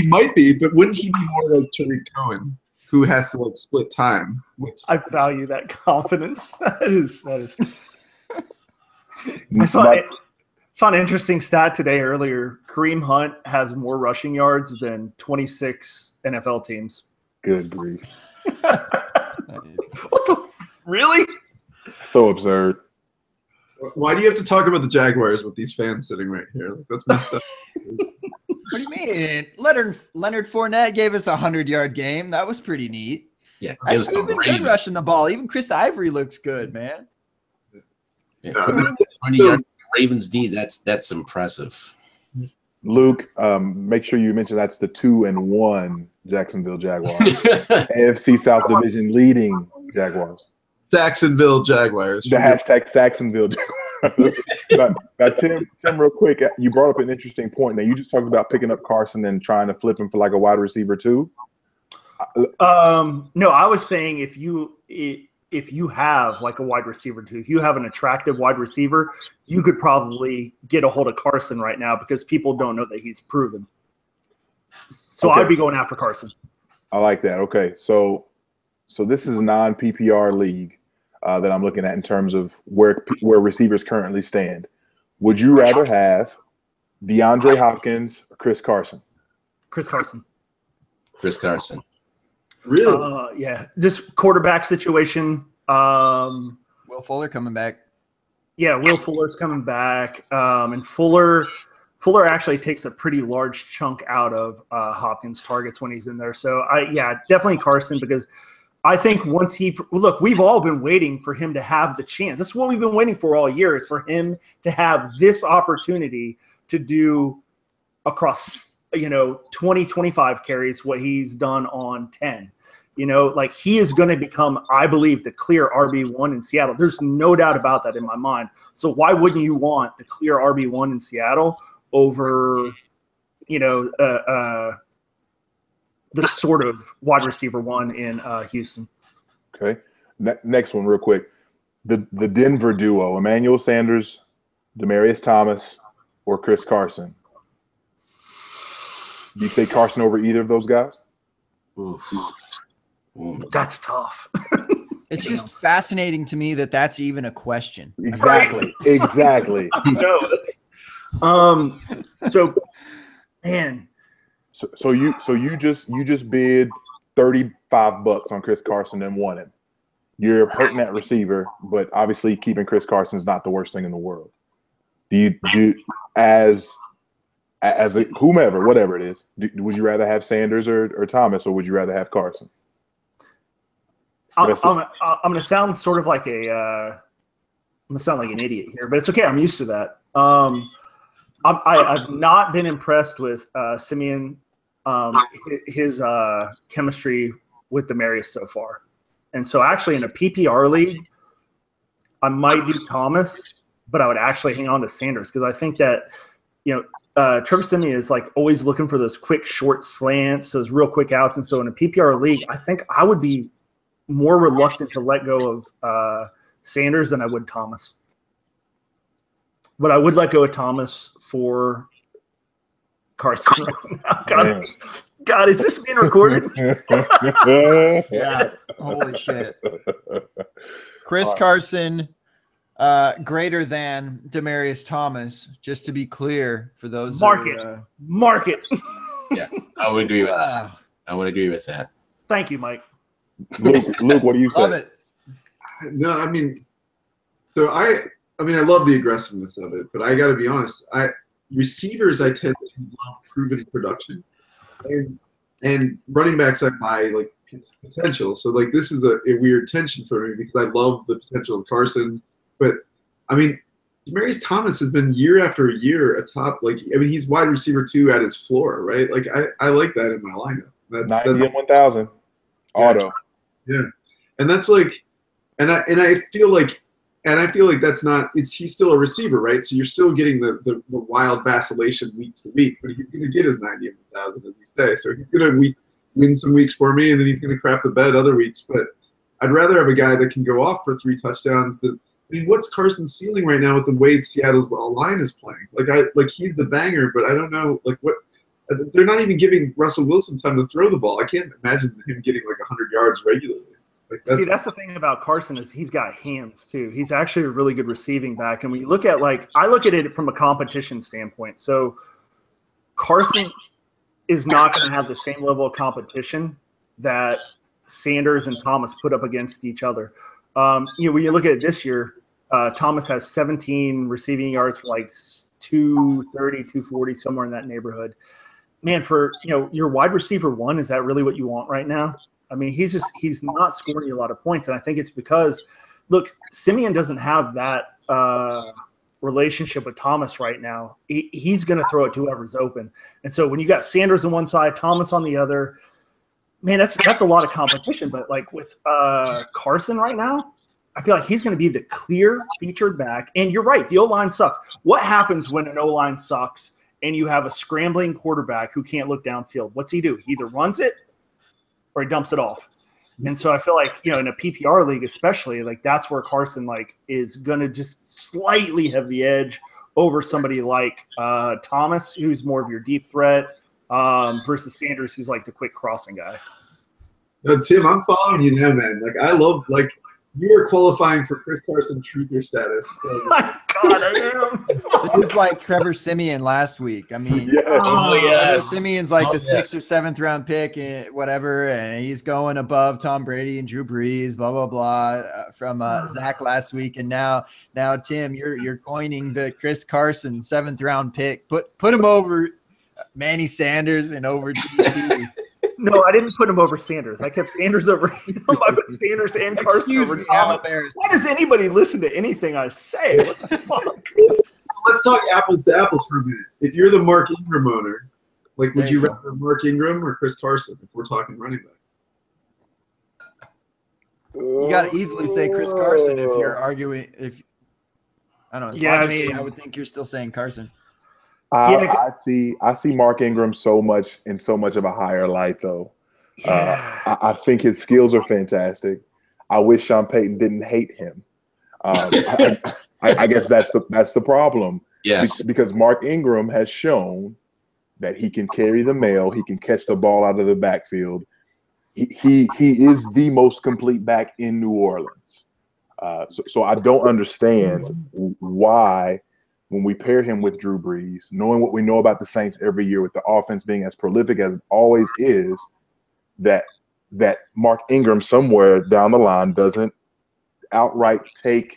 might be, but wouldn't he be more like Tariq Cohen, who has to split time? I value that confidence. That is. I saw an interesting stat today earlier. Kareem Hunt has more rushing yards than 26 NFL teams. Good grief. What the? Really? So absurd. Why do you have to talk about the Jaguars with these fans sitting right here? That's messed up. What do you mean? Leonard Fournette gave us a 100-yard game. That was pretty neat. Yeah, He's been good rushing the ball. Even Chris Ivory looks good, man. Yeah, 20 yards Ravens D. That's impressive. Luke, make sure you mention that's the 2-1 Jacksonville Jaguars. AFC South Division leading Jaguars. Saxonville Jaguars. The hashtag Saxonville Jaguars. now, Tim, real quick, you brought up an interesting point. Now, you just talked about picking up Carson and trying to flip him for a wide receiver too. No, I was saying if you have a wide receiver too, if you have an attractive wide receiver, you could probably get a hold of Carson right now because people don't know that he's proven. So okay. I'd be going after Carson. I like that. Okay, so this is a non-PPR league that I'm looking at in terms of where receivers currently stand. Would you rather have DeAndre Hopkins or Chris Carson? Chris Carson. Chris Carson. Really? Yeah. This quarterback situation. Will Fuller coming back. Yeah, Will Fuller's coming back. And Fuller actually takes a pretty large chunk out of Hopkins' targets when he's in there. So, definitely Carson, because I think once we've all been waiting for him to have the chance. That's what we've been waiting for all year, is for him to have this opportunity to do across, 20, 25 carries, what he's done on 10. He is going to become, I believe, the clear RB1 in Seattle. There's no doubt about that in my mind. So why wouldn't you want the clear RB1 in Seattle over, the sort of wide receiver one in Houston? Okay. Next one real quick. The Denver duo, Emmanuel Sanders, Demaryius Thomas, or Chris Carson. Do you take Carson over either of those guys? Oof. That's tough. It's just fascinating to me that that's even a question. Exactly. Exactly. No. So, man. So you just bid $35 on Chris Carson and won him. You're hurting that receiver, but obviously keeping Chris Carson is not the worst thing in the world. Do you as a whomever, whatever it is, would you rather have Sanders or Thomas, or would you rather have Carson? I'm gonna sound sort of like I'm gonna sound like an idiot here, but it's okay. I'm used to that. I've not been impressed with Simeon, his chemistry with Demaryius so far. And so actually in a PPR league, I might do Thomas, but I would actually hang on to Sanders because I think that, Trevor Simeon is like always looking for those quick short slants, those real quick outs. And so in a PPR league, I think I would be more reluctant to let go of Sanders than I would Thomas. But I would let go of Thomas for Carson right now. God, is this being recorded? Yeah. Holy shit. Chris Carson, greater than Demaryius Thomas, just to be clear for those. Mark it. Yeah, I would agree with that. I would agree with that. Thank you, Mike. Luke, what do you say? Love it. No, I mean, I love the aggressiveness of it, but I got to be honest. Receivers, I tend to love proven production, and running backs, I buy like potential. So like this is a weird tension for me because I love the potential of Carson, but I mean, Demaryius Thomas has been year after year a top. Like he's wide receiver 2 at his floor, right? Like I like that in my lineup. That's 90 and 1,000 auto. Yeah, and that's like, and I feel like that's not. He's still a receiver, right? So you're still getting the wild vacillation week to week, but he's going to get his 90 and 1,000, as you say. So he's going to win some weeks for me, and then he's going to crap the bed other weeks. But I'd rather have a guy that can go off for 3 touchdowns than. I mean, what's Carson's ceiling right now with the way Seattle's line is playing? Like he's the banger, but I don't know what. They're not even giving Russell Wilson time to throw the ball. I can't imagine him getting like 100 yards regularly. That's the thing about Carson is he's got hands too. He's actually a really good receiving back. And when you look at I look at it from a competition standpoint. So Carson is not going to have the same level of competition that Sanders and Thomas put up against each other. When you look at it this year, Thomas has 17 receiving yards for like 230, 240, somewhere in that neighborhood. Man, for your wide receiver 1, is that really what you want right now? I mean, he's not scoring you a lot of points, and I think it's because, look, Simeon doesn't have that relationship with Thomas right now. He's going to throw it to whoever's open, and so when you got Sanders on one side, Thomas on the other, man, that's a lot of competition. But like with Carson right now, I feel like he's going to be the clear featured back. And you're right, the O-line sucks. What happens when an O-line sucks and you have a scrambling quarterback who can't look downfield? What's he do? He either runs it or he dumps it off. And so I feel like, in a PPR league especially, like that's where Carson is going to just slightly have the edge over somebody like Thomas, who's more of your deep threat, versus Sanders, who's like the quick crossing guy. No, Tim, I'm following you now, man. I love you are qualifying for Chris Carson truther status. My God, I am. This is like Trevor Simeon last week. I mean, Simeon's like the 6th or 7th round pick, and whatever, and he's going above Tom Brady and Drew Brees, blah blah blah, from Zach last week, and now Tim, you're coining the Chris Carson 7th round pick. Put him over Manny Sanders and over DT. No, I didn't put him over Sanders. I kept Sanders over him. I put Sanders and Carson over Thomas. Why does anybody listen to anything I say? What the fuck? So let's talk apples to apples for a minute. If you're the Mark Ingram owner, would you rather Mark Ingram or Chris Carson if we're talking running backs? You got to easily say Chris Carson if you're arguing. I don't know. Yeah, I would think you're still saying Carson. I see Mark Ingram so much of a higher light, though. Yeah. I think his skills are fantastic. I wish Sean Payton didn't hate him. I guess that's the problem. Yes, because Mark Ingram has shown that he can carry the mail, he can catch the ball out of the backfield. he is the most complete back in New Orleans. So I don't understand why, when we pair him with Drew Brees, knowing what we know about the Saints every year with the offense being as prolific as it always is, that Mark Ingram somewhere down the line doesn't outright take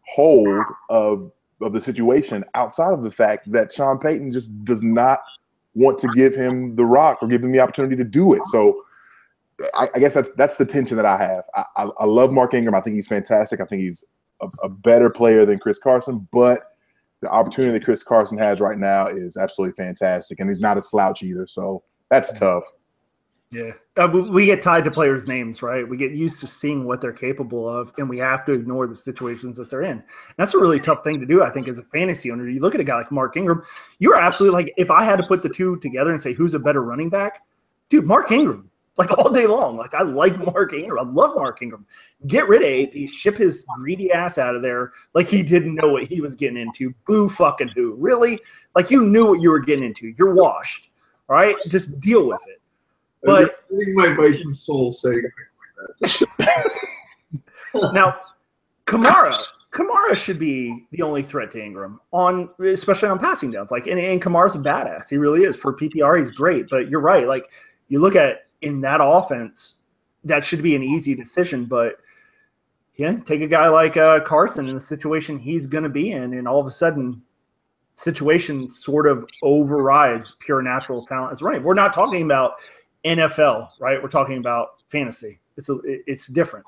hold of the situation, outside of the fact that Sean Payton just does not want to give him the rock or give him the opportunity to do it. So I guess that's the tension that I have. I love Mark Ingram. I think he's fantastic. I think he's a better player than Chris Carson, but the opportunity that Chris Carson has right now is absolutely fantastic, and he's not a slouch either. So that's tough. Yeah. We get tied to players' names, right? We get used to seeing what they're capable of, and we have to ignore the situations that they're in. And that's a really tough thing to do, I think, as a fantasy owner. You look at a guy like Mark Ingram, you're absolutely like, if I had to put the two together and say who's a better running back, dude, Mark Ingram, like all day long. Like, I like Mark Ingram. I love Mark Ingram. Get rid of AP, ship his greedy ass out of there like he didn't know what he was getting into. Boo fucking who. Really? Like, you knew what you were getting into. You're washed. All right? Just deal with it. But I think my Viking soul saying like that. now, Kamara should be the only threat to Ingram, especially on passing downs. Like, and Kamara's a badass. He really is. For PPR, he's great. But you're right. Like, you look at in that offense, that should be an easy decision. But yeah, take a guy like Carson in the situation he's going to be in, and all of a sudden, situation sort of overrides pure natural talent as running. We're not talking about NFL, right? We're talking about fantasy. It's different.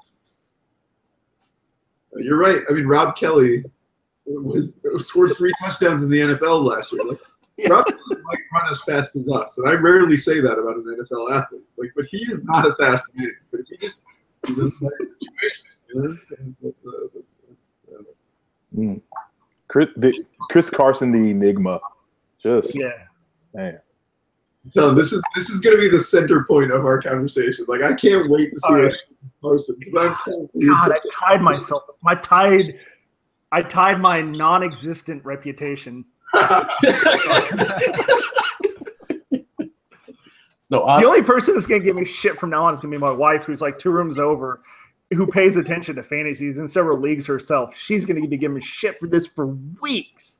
You're right. I mean, Rob Kelly scored 3 touchdowns in the NFL last year. Like, yeah. Rob doesn't like run as fast as us, and I rarely say that about an NFL athlete. Like, but he is not a fast man. But he's in the right situation. You know? Chris Carson, the enigma. Just man. So this is going to be the center point of our conversation. Like, I can't wait to see Carson, because I'm telling you. God, I tied myself. I tied my non-existent reputation. No, the only person that's going to give me shit from now on is going to be my wife, who's like 2 rooms over, who pays attention to fantasies in several leagues herself. She's going to be giving me shit for this for weeks.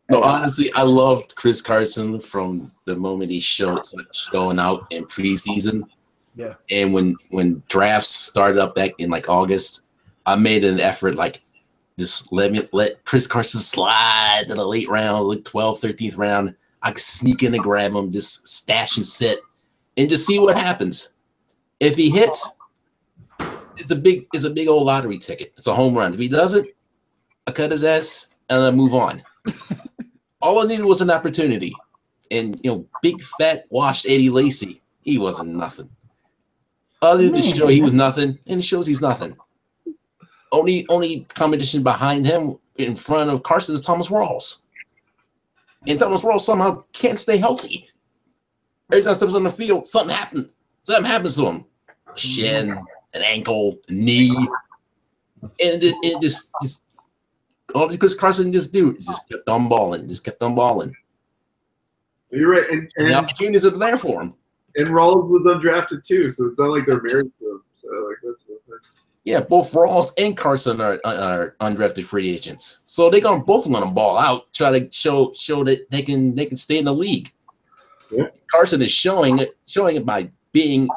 No, honestly, I loved Chris Carson from the moment he started showing out in preseason. Yeah. And when drafts started up back in like August, I made an effort, like, just let Chris Carson slide to the late round, like 12th, 13th round. I could sneak in and grab him, just stash and sit, and just see what happens. If he hits, it's a big old lottery ticket. It's a home run. If he doesn't, I cut his ass and I move on. All I needed was an opportunity. And, big, fat, washed Eddie Lacy, he wasn't nothing. Other than to show he was nothing, and it shows he's nothing. Only competition behind him in front of Carson is Thomas Rawls. And Thomas Rawls somehow can't stay healthy. Every time he steps on the field, something happens. Something happens to him. A shin, an ankle, a knee. And it just all Chris Carson just kept on balling. You're right. And the opportunities are there for him. And Rawls was undrafted too, so it's not like they're married to him. So like that's the thing. Yeah, both Rawls and Carson are undrafted free agents, so they're gonna both let them ball out, try to show that they can stay in the league. Yeah. Carson is showing it by being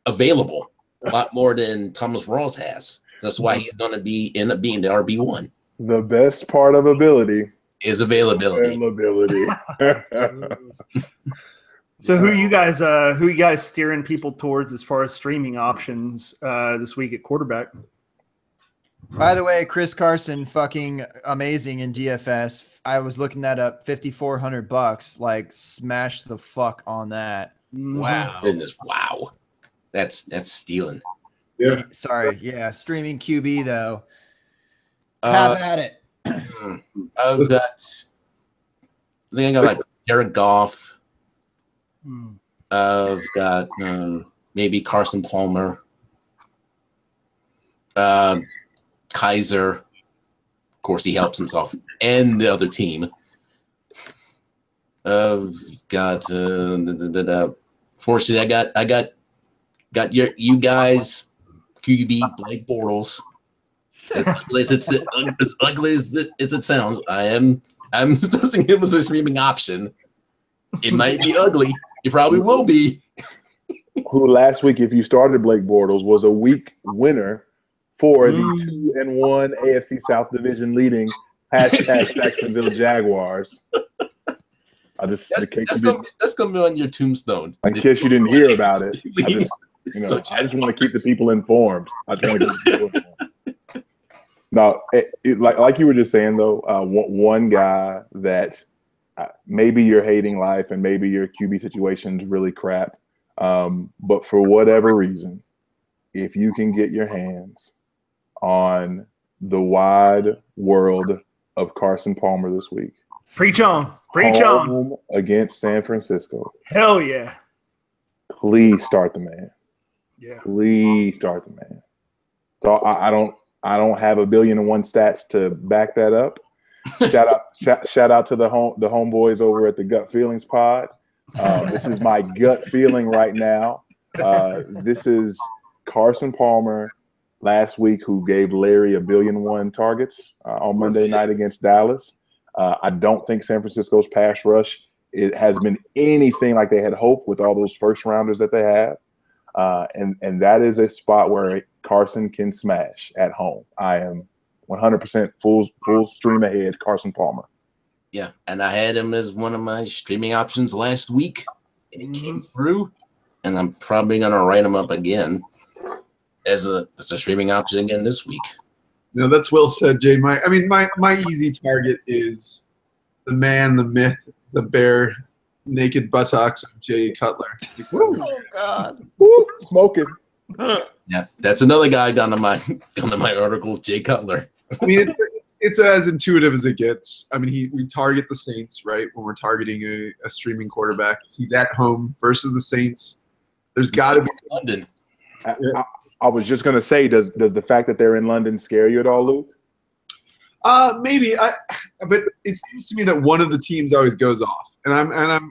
available a lot more than Thomas Rawls has. That's why he's gonna end up being the RB1. The best part of ability is availability. So who you guys steering people towards as far as streaming options this week at quarterback? By the way, Chris Carson, fucking amazing in DFS. I was looking that up, $5,400. Like, smash the fuck on that. Wow, goodness, wow, that's stealing. Yeah, sorry, yeah, streaming QB though. Have at it. I think I got like Jared Goff. I've got maybe Carson Palmer, Kaiser. Of course, he helps himself and the other team. I've got fortunately, I got got you guys, QB Blake Bortles. As ugly as it sounds, I'm discussing him as a streaming option. It might be ugly. It probably will be. Who last week, if you started Blake Bortles, was a week winner for the 2-1 AFC South Division leading #Saxonville Jaguars. That's gonna be on your tombstone. In case you didn't hear about it, I just want to keep the people informed. No, like you were just saying though, one guy that maybe you're hating life and maybe your QB situation's really crap, but for whatever reason, if you can get your hands on the wide world of Carson Palmer this week, preach on against San Francisco. Hell yeah! Please start the man. Yeah, please start the man. So I don't have 1,000,000,001 stats to back that up. Shout out to the homeboys over at the Gut Feelings Pod. This is my gut feeling right now. This is Carson Palmer last week who gave Larry 1,000,001 targets on Monday night against Dallas. I don't think San Francisco's pass rush has been anything like they had hoped with all those first rounders that they have. And that is a spot where Carson can smash at home. I am 100% full stream ahead, Carson Palmer. Yeah, and I had him as one of my streaming options last week, and he came through. And I'm probably gonna write him up again as a streaming option again this week. No, that's well said, Jay. My easy target is the man, the myth, the bare naked buttocks of Jay Cutler. Oh God! Woo, smoking. Yeah, that's another guy down to my article, Jay Cutler. I mean, it's as intuitive as it gets. I mean, we target the Saints, right? When we're targeting a streaming quarterback, he's at home versus the Saints. There's got to be London. I was just gonna say, does the fact that they're in London scare you at all, Luke? Maybe. But it seems to me that one of the teams always goes off, and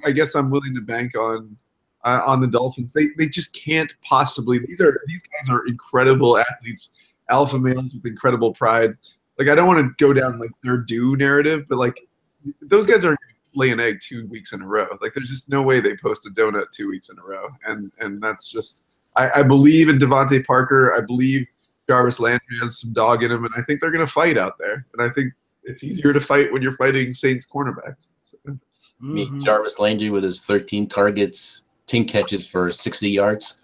I guess I'm willing to bank on the Dolphins. They just can't possibly. These guys are incredible athletes, alpha males with incredible pride. Like, I don't want to go down like their due narrative, but like those guys aren't going to lay an egg 2 weeks in a row. Like, there's just no way they post a donut 2 weeks in a row, and that's just. I believe in Devontae Parker. I believe Jarvis Landry has some dog in him, and I think they're going to fight out there. And I think it's easier to fight when you're fighting Saints cornerbacks. So. Jarvis Landry with his 13 targets, 10 catches for 60 yards.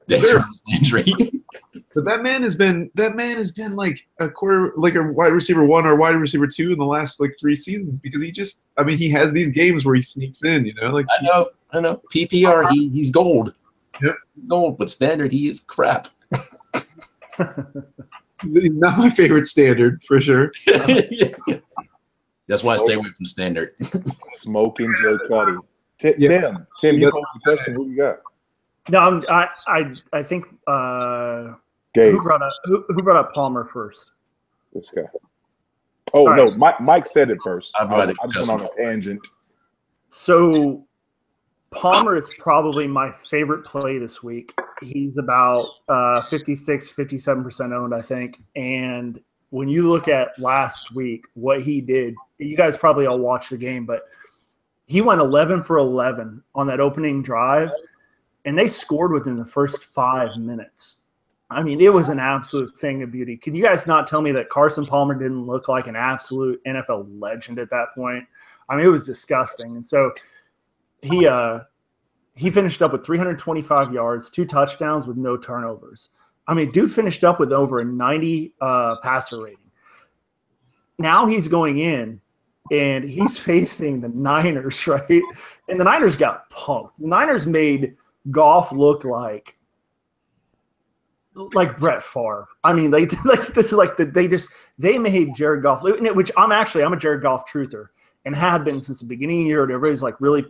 That's Jarvis Landry. But that man has been like a wide receiver 1 or wide receiver 2 in the last like 3 seasons because he has these games where he sneaks in. Like I know. PPR, he's gold. Yep. Gold, but standard, he is crap. He's not my favorite standard for sure. Yeah. That's why I stay away from standard. Smoking Joe Cuddy. Tim, you posed the question. Who you got? No, I think Gabe. Who brought up Palmer first? This guy. Oh all no, right. Mike said it first. I just went on a tangent. So Palmer is probably my favorite play this week. He's about 56, 57% owned, I think. And when you look at last week, what he did, you guys probably all watched the game, but he went 11 for 11 on that opening drive, and they scored within the first 5 minutes. I mean, it was an absolute thing of beauty. Can you guys not tell me that Carson Palmer didn't look like an absolute NFL legend at that point? I mean, it was disgusting. And so he finished up with 325 yards, 2 touchdowns with no turnovers. I mean, dude finished up with over a 90 passer rating. Now he's going in, and he's facing the Niners, right? And the Niners got punked. The Niners made Goff look like Brett Favre. I mean, they made Jared Goff, which I'm a Jared Goff truther and have been since the beginning of the year. Everybody's like really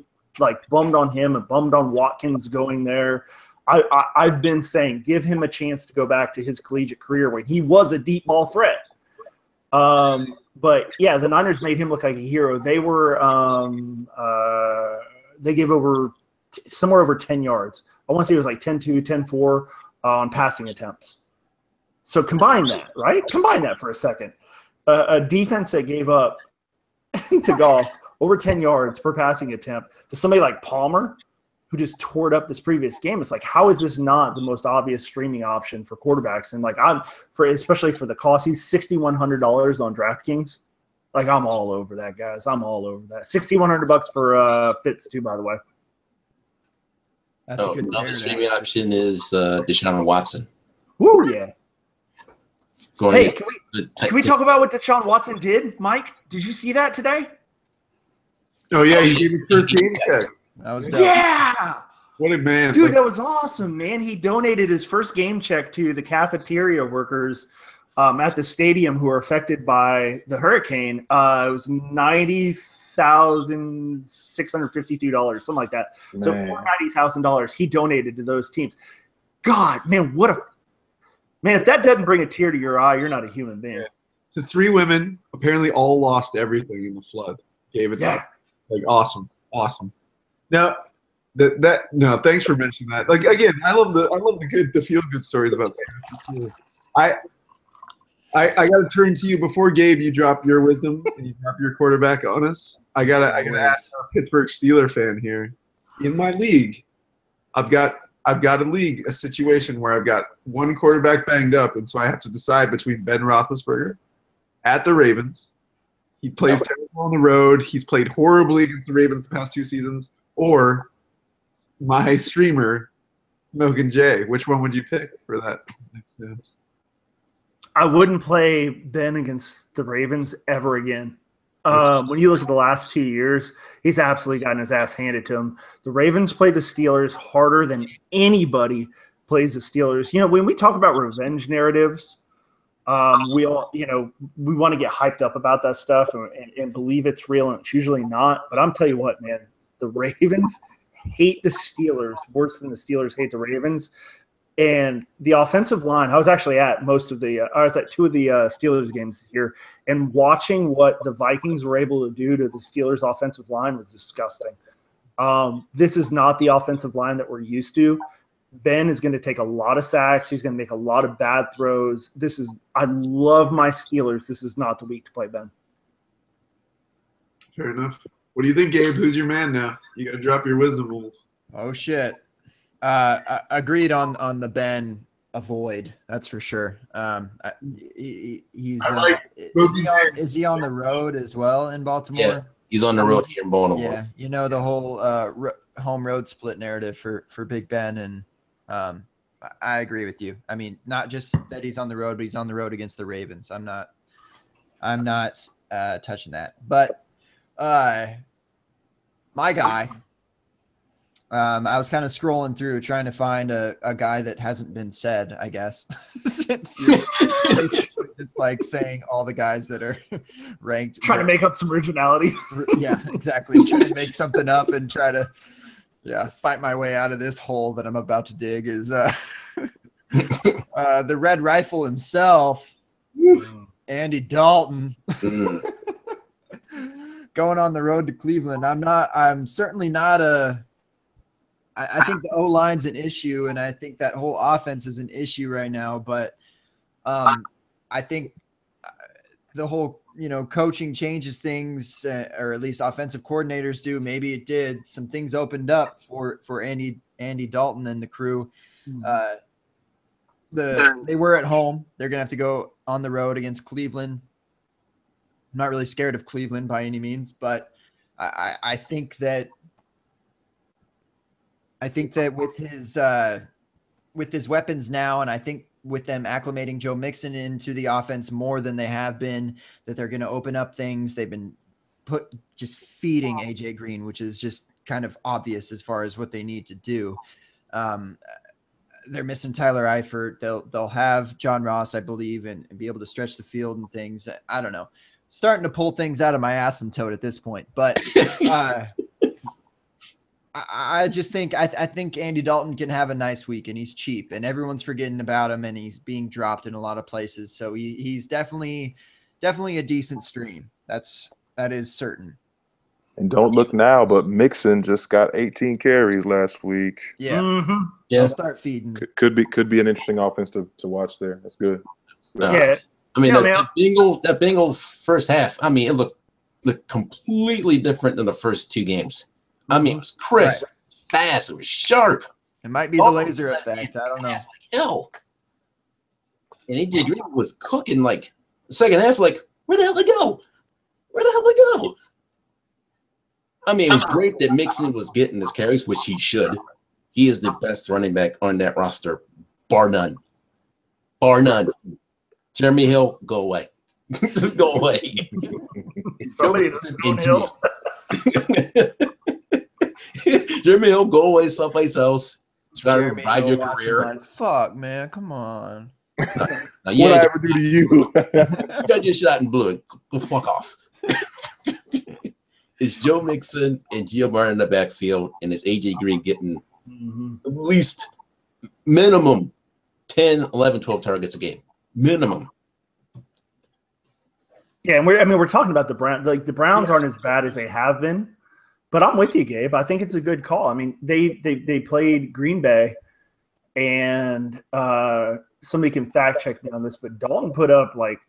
bummed on him and bummed on Watkins going there. I've been saying give him a chance to go back to his collegiate career when he was a deep ball threat. But yeah, the Niners made him look like a hero. They were they gave over somewhere over 10 yards I want to say it was like 10-2, 10-4 on passing attempts. So combine that, right? Combine that for a second. A defense that gave up to Goff over 10 yards per passing attempt to somebody like Palmer, who just tore it up this previous game. It's like, how is this not the most obvious streaming option for quarterbacks? And like, especially for the cost, he's $6,100 on DraftKings. Like, I'm all over that, guys. I'm all over that. $6,100 for Fitz too, by the way. That's a good another streaming option is Deshaun Watson. Woo, yeah. Going can we talk about what Deshaun Watson did, Mike? Did you see that today? Oh yeah, he gave his first game check. That was dope. Yeah. What a man, Dude, that was awesome, man. He donated his first game check to the cafeteria workers at the stadium who were affected by the hurricane. It was $90,652, something like that. Man. So $90,000 he donated to those teams. God, man, man, if that doesn't bring a tear to your eye, you're not a human being. Yeah. So 3 women apparently all lost everything in the flood. Gave it up. Like awesome. Now no, thanks for mentioning that. Like again, I love the feel good stories about fantasy. I gotta turn to you before Gabe, you drop your wisdom and you drop your quarterback on us. I gotta ask a Pittsburgh Steeler fan here. In my league, I've got a situation where I've got one quarterback banged up, and so I have to decide between Ben Roethlisberger at the Ravens. He plays terrible on the road. He's played horribly against the Ravens the past 2 seasons, or my streamer, Smoke and Jay. Which one would you pick for that? I wouldn't play Ben against the Ravens ever again. When you look at the last 2 years, he's absolutely gotten his ass handed to him. The Ravens play the Steelers harder than anybody plays the Steelers. You know, when we talk about revenge narratives, we all, we want to get hyped up about that stuff and believe it's real, and it's usually not. But I'm telling you what, man, the Ravens hate the Steelers worse than the Steelers hate the Ravens. And the offensive line, I was actually at I was at 2 of the Steelers games here, and watching what the Vikings were able to do to the Steelers offensive line was disgusting. This is not the offensive line that we're used to. Ben is going to take a lot of sacks. He's going to make a lot of bad throws. I love my Steelers. This is not the week to play Ben. Fair enough. What do you think, Gabe? Who's your man now? You got to drop your wisdom rules. Oh shit. Agreed on the Ben avoid. That's for sure. Is he on the road as well in Baltimore? Yeah, he's on the road here in Baltimore. Yeah, the whole home road split narrative for Big Ben, and I agree with you. I mean, not just that he's on the road, but he's on the road against the Ravens. I'm not touching that. But my guy. I was kind of scrolling through trying to find a guy that hasn't been said, I guess, since you're just like saying all the guys that are ranked. Trying to make up some originality. Yeah, exactly. Trying to make something up and try to, fight my way out of this hole that I'm about to dig is the Red Rifle himself, Andy Dalton. Going on the road to Cleveland. I'm certainly not I think the O-line's an issue, and I think that whole offense is an issue right now. But I think the whole, coaching changes things, or at least offensive coordinators do. Maybe it did. Some things opened up for Andy Dalton and the crew. They were at home. They're going to have to go on the road against Cleveland. I'm not really scared of Cleveland by any means, but I think that with his weapons now, and I think with them acclimating Joe Mixon into the offense more than they have been, that they're going to open up things. They've been just feeding AJ Green, which is just kind of obvious as far as what they need to do. They're missing Tyler Eifert. They'll have John Ross, I believe, and be able to stretch the field and things. I don't know. Starting to pull things out of my asymptote at this point, but I just think I think Andy Dalton can have a nice week, and he's cheap, and everyone's forgetting about him, and he's being dropped in a lot of places. So he's definitely a decent stream. That is certain. And don't look now, but Mixon just got 18 carries last week. Yeah. Mm-hmm. Yeah. I'll start feeding. Could be an interesting offense to watch there. That's good. Yeah. I mean, Yeah, that Bengal first half, I mean, it looked completely different than the first two games. I mean, it was crisp, fast, it was sharp. It might be the laser effect. I don't know. Like hell. And AJ Green was cooking like the second half, like, where the hell they go? Where the hell they go? I mean, it was great that Mixon was getting his carries, which he should. He is the best running back on that roster, bar none. Bar none. Jeremy Hill, go away. Just go away. Somebody Hill. Jeremy Hill, go away someplace else. Try to Jeremy revive Hill your watching career. like, fuck, man, come on. Now, What yeah, I ever do to you? you got your shot and blew it. Go fuck off. It's Joe Mixon and Gio Martin in the backfield, and it's AJ Green getting at least minimum 10, 11, 12 targets a game. Minimum. Yeah, and we're talking about the Browns. Like the Browns aren't as bad as they have been, but I'm with you, Gabe. I think it's a good call. I mean, they played Green Bay, and somebody can fact check me on this, but Dalton put up like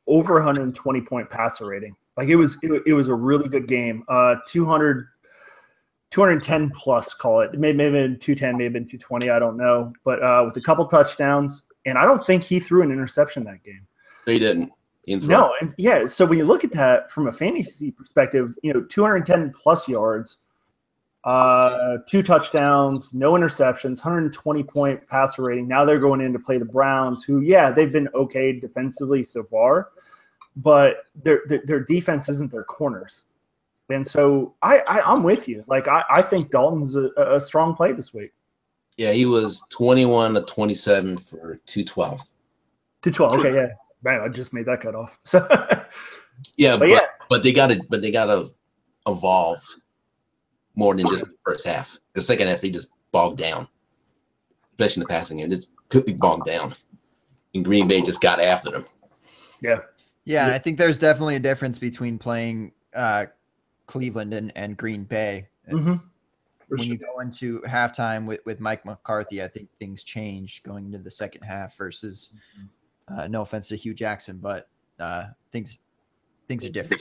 over 120 point passer rating. Like it was a really good game. 210 plus, call it. Maybe been 210, maybe been 220. I don't know, but with a couple touchdowns, and I don't think he threw an interception that game. They didn't. No, and yeah. So when you look at that from a fantasy perspective, 210 plus yards, 2 touchdowns, no interceptions, 120 point passer rating. Now they're going in to play the Browns, who they've been okay defensively so far, but their defense isn't their corners. And so I'm with you. Like I think Dalton's a strong play this week. Yeah, he was 21 to 27 for 212. 212. Okay, yeah. Man, I just made that cut off. So yeah, but they gotta evolve more than just the first half. The second half they just bogged down. Especially in the passing game. Just quickly bogged down. And Green Bay just got after them. Yeah. Yeah, and I think there's definitely a difference between playing Cleveland and Green Bay. Mm-hmm. When you go into halftime with Mike McCarthy, I think things change going into the second half versus no offense to Hugh Jackson, but things are different.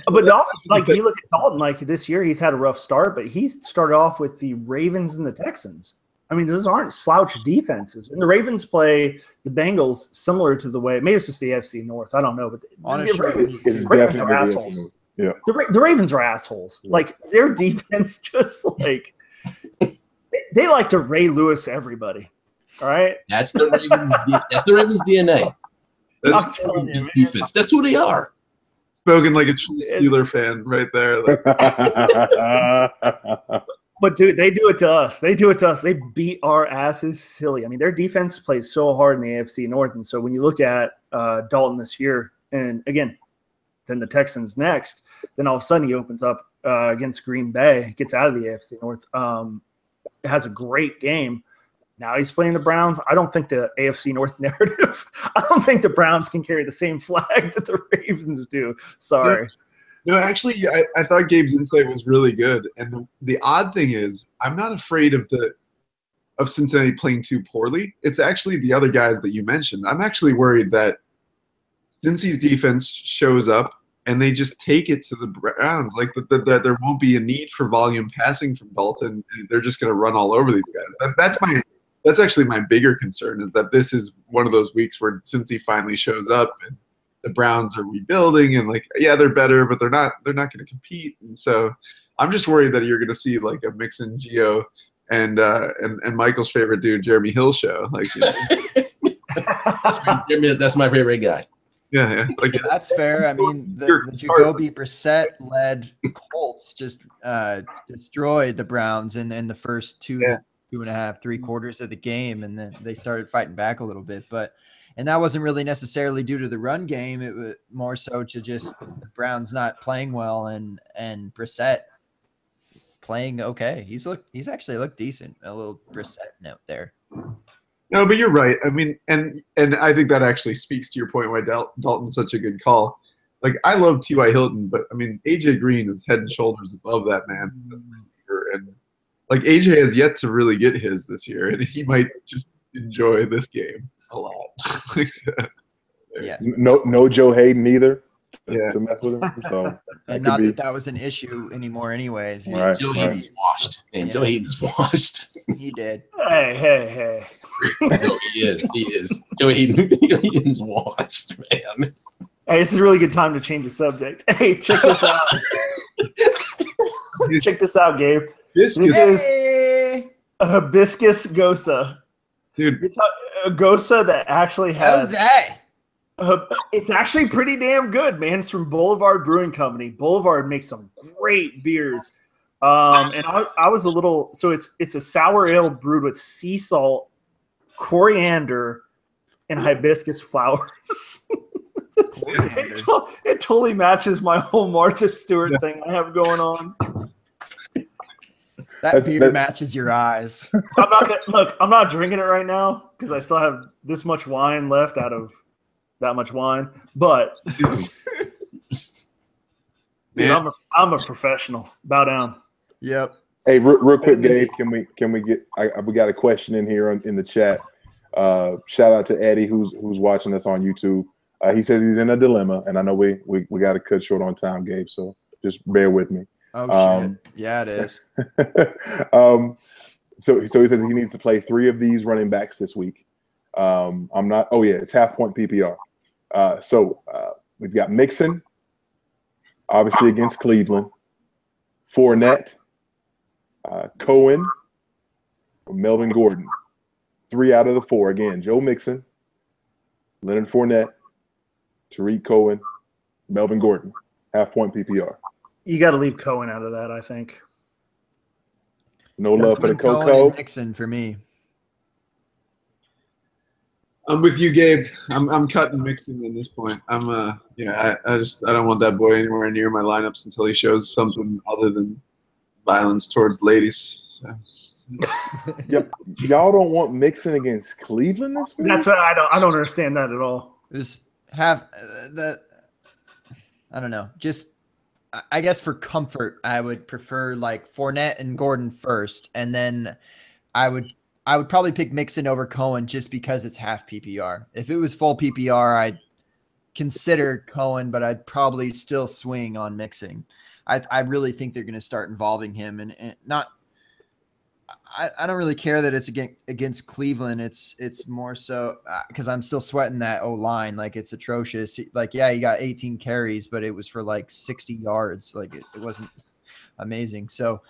But also, like you look at Dalton, like this year he's had a rough start, but he started off with the Ravens and the Texans. I mean, those aren't slouch defenses. And the Ravens play the Bengals similar to the way – maybe it's just the AFC North. I don't know. But the Ravens are assholes. Yeah. The Ravens are assholes. Like, their defense just like – they like to Ray Lewis everybody. All right? That's the Ravens DNA. I'm telling you, man. Defense. That's who they are. Spoken like a true Steeler fan right there. Like. But dude, they do it to us. They beat our asses silly. I mean, their defense plays so hard in the AFC North. And so when you look at Dalton this year, and again, then the Texans next, then all of a sudden he opens up against Green Bay, gets out of the AFC North, has a great game. Now he's playing the Browns. I don't think the AFC North narrative, I don't think the Browns can carry the same flag that the Ravens do. Sorry. No, actually, I thought Gabe's insight was really good. And the odd thing is, I'm not afraid of Cincinnati playing too poorly. It's actually the other guys that you mentioned. I'm actually worried that Cincy's defense shows up and they just take it to the Browns. Like that there won't be a need for volume passing from Dalton. They're just going to run all over these guys. That's actually my bigger concern, is that this is one of those weeks where Cincy finally shows up and the Browns are rebuilding and they're better, but they're not going to compete. And so I'm just worried that you're going to see like a Mixon, Gio, and Michael's favorite dude, Jeremy Hill show. Like, that's my favorite guy. Yeah. That's fair. I mean, the Jacoby Brissett-led Colts just destroyed the Browns in the first 2.5, 3 quarters of the game, and then they started fighting back a little bit. And that wasn't really necessarily due to the run game. It was more so to just the Browns not playing well and Brissett playing okay. He's actually looked decent. A little Brissett note there. No, but you're right. I mean, and I think that actually speaks to your point why Dalton's such a good call. like I love T.Y. Hilton, but I mean AJ Green is head and shoulders above that man as a receiver, and like AJ has yet to really get his this year, and he might just enjoy this game a lot. Yeah. No Joe Hayden either Yeah. to mess with him. So And not that that was an issue anymore, anyways. Right, Joe Hayden's washed, and Yeah. Joe Hayden's washed. He did. Hey. No, he is. Joe Hayden's washed, man. Hey, this is a really good time to change the subject. Hey, check this out. Check this out, Gabe. This is Hey! a hibiscus gosa. Dude, It's a gosa that actually How's has. that? It's actually pretty damn good, man. It's from Boulevard Brewing Company. Boulevard makes some great beers. And I was a little. So it's a sour ale brewed with sea salt, coriander, and hibiscus flowers. It totally matches my whole Martha Stewart thing I have going on. That beer matches your eyes. I'm not drinking it right now because I still have this much wine left out of that much wine. But dude, I'm a professional. Bow down. Yep. hey, real quick, Gabe, can we get? We got a question in here in the chat. Shout out to Eddie who's watching us on YouTube. He says he's in a dilemma, and I know we got to cut short on time, Gabe. So just bear with me. Oh shit! Yeah, it is. So he says he needs to play 3 of these running backs this week. I'm not. Oh yeah, it's half point PPR. So we've got Mixon, obviously against Cleveland. Fournette, Cohen, Melvin Gordon. 3 out of the 4 again. Joe Mixon, Leonard Fournette, Tariq Cohen, Melvin Gordon. Half point PPR. You got to leave Cohen out of that, I think. No love for the Cohen Coco. and Nixon for me. I'm with you, Gabe. I'm cutting Mixon at this point. I don't want that boy anywhere near my lineups until he shows something other than violence towards ladies. So. Yep. Y'all don't want Mixon against Cleveland this week? I don't understand that at all. Just have the. I don't know. Just I guess for comfort, I would prefer like Fournette and Gordon first, and then I would probably pick Mixon over Cohen just because it's half PPR. If it was full PPR, I'd consider Cohen, but I'd probably still swing on Mixon. I really think they're going to start involving him, and not. I don't really care that it's against Cleveland. It's more so because I'm still sweating that O-line. Like, it's atrocious. Like, yeah, he got 18 carries, but it was for like 60 yards. Like, it wasn't amazing. So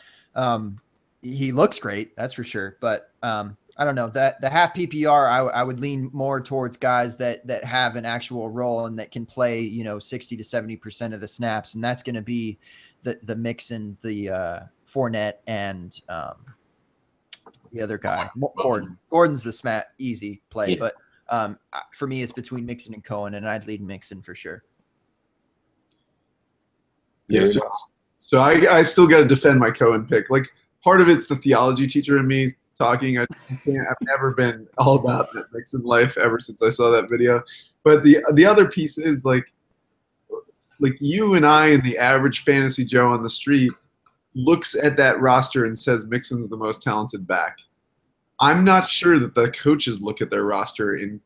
he looks great, that's for sure. But I don't know, that the half PPR, I would lean more towards guys that have an actual role and that can play, 60 to 70% of the snaps. And that's going to be the Mixon, the Fournette, and the other guy, Gordon. Gordon's the easy play, yeah. But for me, it's between Mixon and Cohen, and I'd lead Mixon for sure. Yeah, so I still got to defend my Cohen pick. Like, part of it's the theology teacher in me talking. I've never been all about that Mixon life ever since I saw that video. But the other piece is like you and I and the average fantasy Joe on the street looks at that roster and says Mixon's the most talented back. I'm not sure that the coaches look at their roster and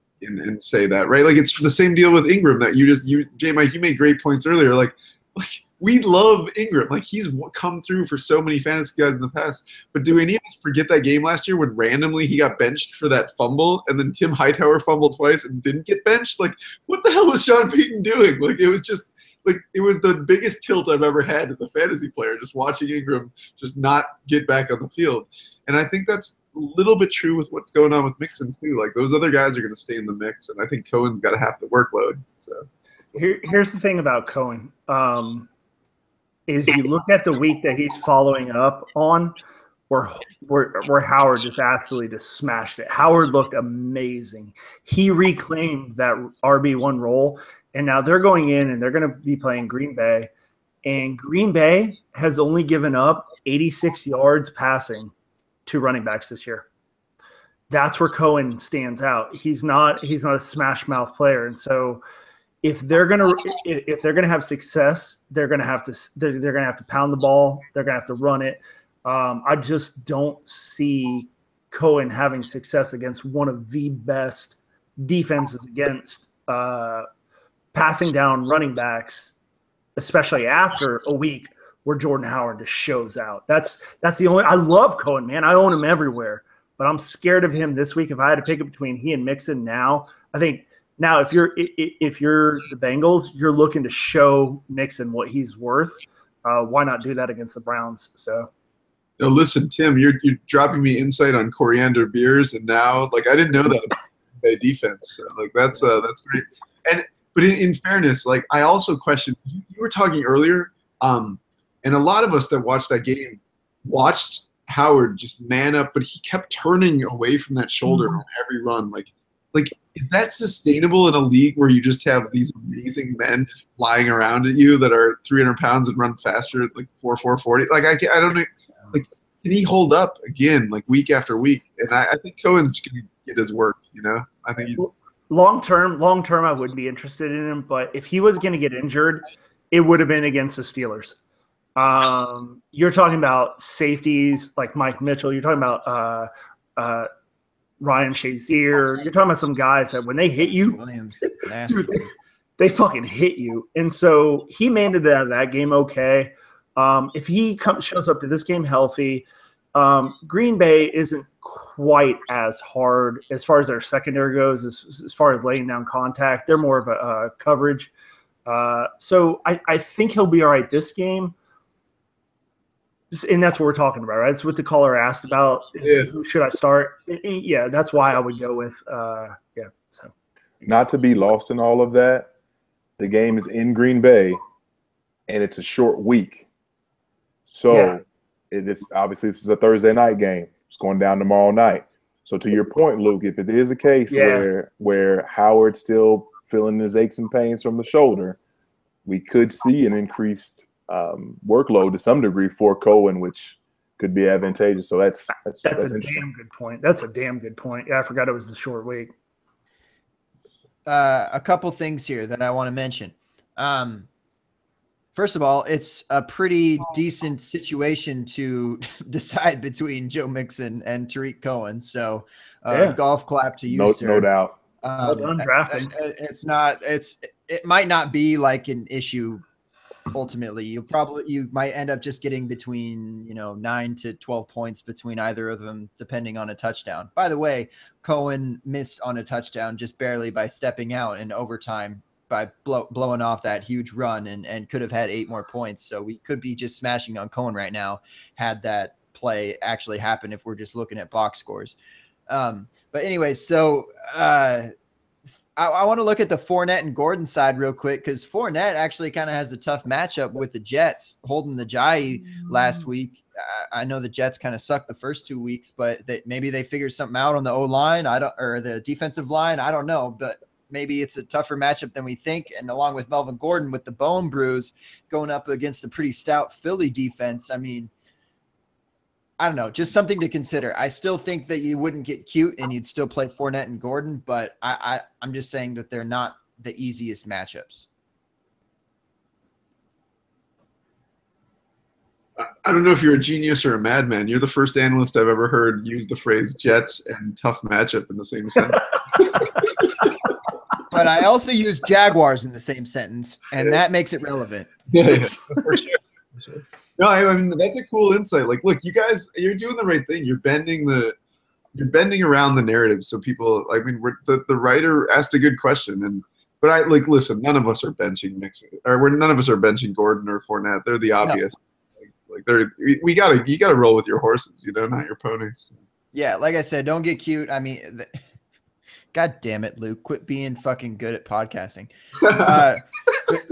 say that, right? Like, it's the same deal with Ingram that J-Mike, you made great points earlier. Like we love Ingram. Like, he's come through for so many fantasy guys in the past. But do any of us forget that game last year when randomly he got benched for that fumble and then Tim Hightower fumbled twice and didn't get benched? Like, what the hell was Sean Payton doing? Like, it was just – like, it was the biggest tilt I've ever had as a fantasy player, just watching Ingram just not get back on the field. And I think that's a little bit true with what's going on with Mixon too. Like, those other guys are going to stay in the mix, and I think Cohen's got to have the workload. So here's the thing about Cohen. Is you look at the week that he's following up on, where Howard just absolutely just smashed it. Howard looked amazing. He reclaimed that RB1 role. And now they're going in and they're going to be playing Green Bay. And Green Bay has only given up 86 yards passing to running backs this year. That's where Cohen stands out. He's not a smash mouth player. And so if they're gonna have success, they're gonna have to pound the ball. They're gonna have to run it. I just don't see Cohen having success against one of the best defenses against passing down running backs, especially after a week where Jordan Howard just shows out. That's the only. I love Cohen, man. I own him everywhere, but I'm scared of him this week. If I had to pick it between he and Mixon now, I think. Now, if you're the Bengals, you're looking to show Mixon what he's worth. Why not do that against the Browns? So, no, listen, Tim, you're dropping me insight on coriander beers, and now like I didn't know that about Bay defense. So, like that's great. But in fairness, like I also questioned. You were talking earlier, and a lot of us that watched that game watched Howard just man up, but he kept turning away from that shoulder on every run, like. Is that sustainable in a league where you just have these amazing men flying around at you that are 300 pounds and run faster at like 4.40? Like I don't know. Like, can he hold up again, like week after week? And I think Cohen's going to get his work. You know, I think he's long term. I wouldn't be interested in him, but if he was going to get injured, it would have been against the Steelers. You're talking about safeties like Mike Mitchell. You're talking about Ryan Shazier. You're talking about some guys that when they hit you, Williams, dude, they fucking hit you. And so he made it out of that game okay. If he shows up to this game healthy, Green Bay isn't quite as hard as far as their secondary goes, as far as laying down contact. They're more of a coverage. So I think he'll be all right this game. And that's what we're talking about, right? It's what the caller asked about. Who should I start? Yeah, that's why I would go with So, not to be lost in all of that, the game is in Green Bay, and it's a short week. So it is obviously this is a Thursday night game. It's going down tomorrow night. So to your point, Luke, if it is a case where Howard's still feeling his aches and pains from the shoulder, we could see an increased workload to some degree for Cohen, which could be advantageous. So that's a damn good point. That's a damn good point. Yeah, I forgot it was a short week. A couple things here that I want to mention. First of all, it's a pretty decent situation to decide between Joe Mixon and Tariq Cohen. So golf clap to you, sir. No doubt. Well done drafting. It might not be like an issue. Ultimately, you might end up just getting between 9 to 12 points between either of them, depending on a touchdown. By the way, Cohen missed on a touchdown just barely by stepping out in overtime by blowing off that huge run and could have had 8 more points. So we could be just smashing on Cohen right now had that play actually happen if we're just looking at box scores. But anyway, so I want to look at the Fournette and Gordon side real quick because Fournette actually kind of has a tough matchup with the Jets holding the Jai last week. I know the Jets kind of sucked the first 2 weeks, but maybe they figured something out on the O-line or the defensive line. I don't know, but maybe it's a tougher matchup than we think. And along with Melvin Gordon with the bone bruise going up against a pretty stout Philly defense, I mean, I don't know, just something to consider. I still think that you wouldn't get cute and you'd still play Fournette and Gordon, but I'm just saying that they're not the easiest matchups. I don't know if you're a genius or a madman. You're the first analyst I've ever heard use the phrase Jets and tough matchup in the same sentence. But I also use Jaguars in the same sentence, and that makes it relevant. Yeah, for sure. No, I mean that's a cool insight. Like, look, you guys, you're doing the right thing. You're bending around the narrative so people. I mean, the writer asked a good question, but listen. None of us are benching Mixon, none of us are benching Gordon or Fournette. They're the obvious. No. You gotta roll with your horses, not your ponies. Yeah, like I said, don't get cute. I mean, God damn it, Luke, quit being fucking good at podcasting.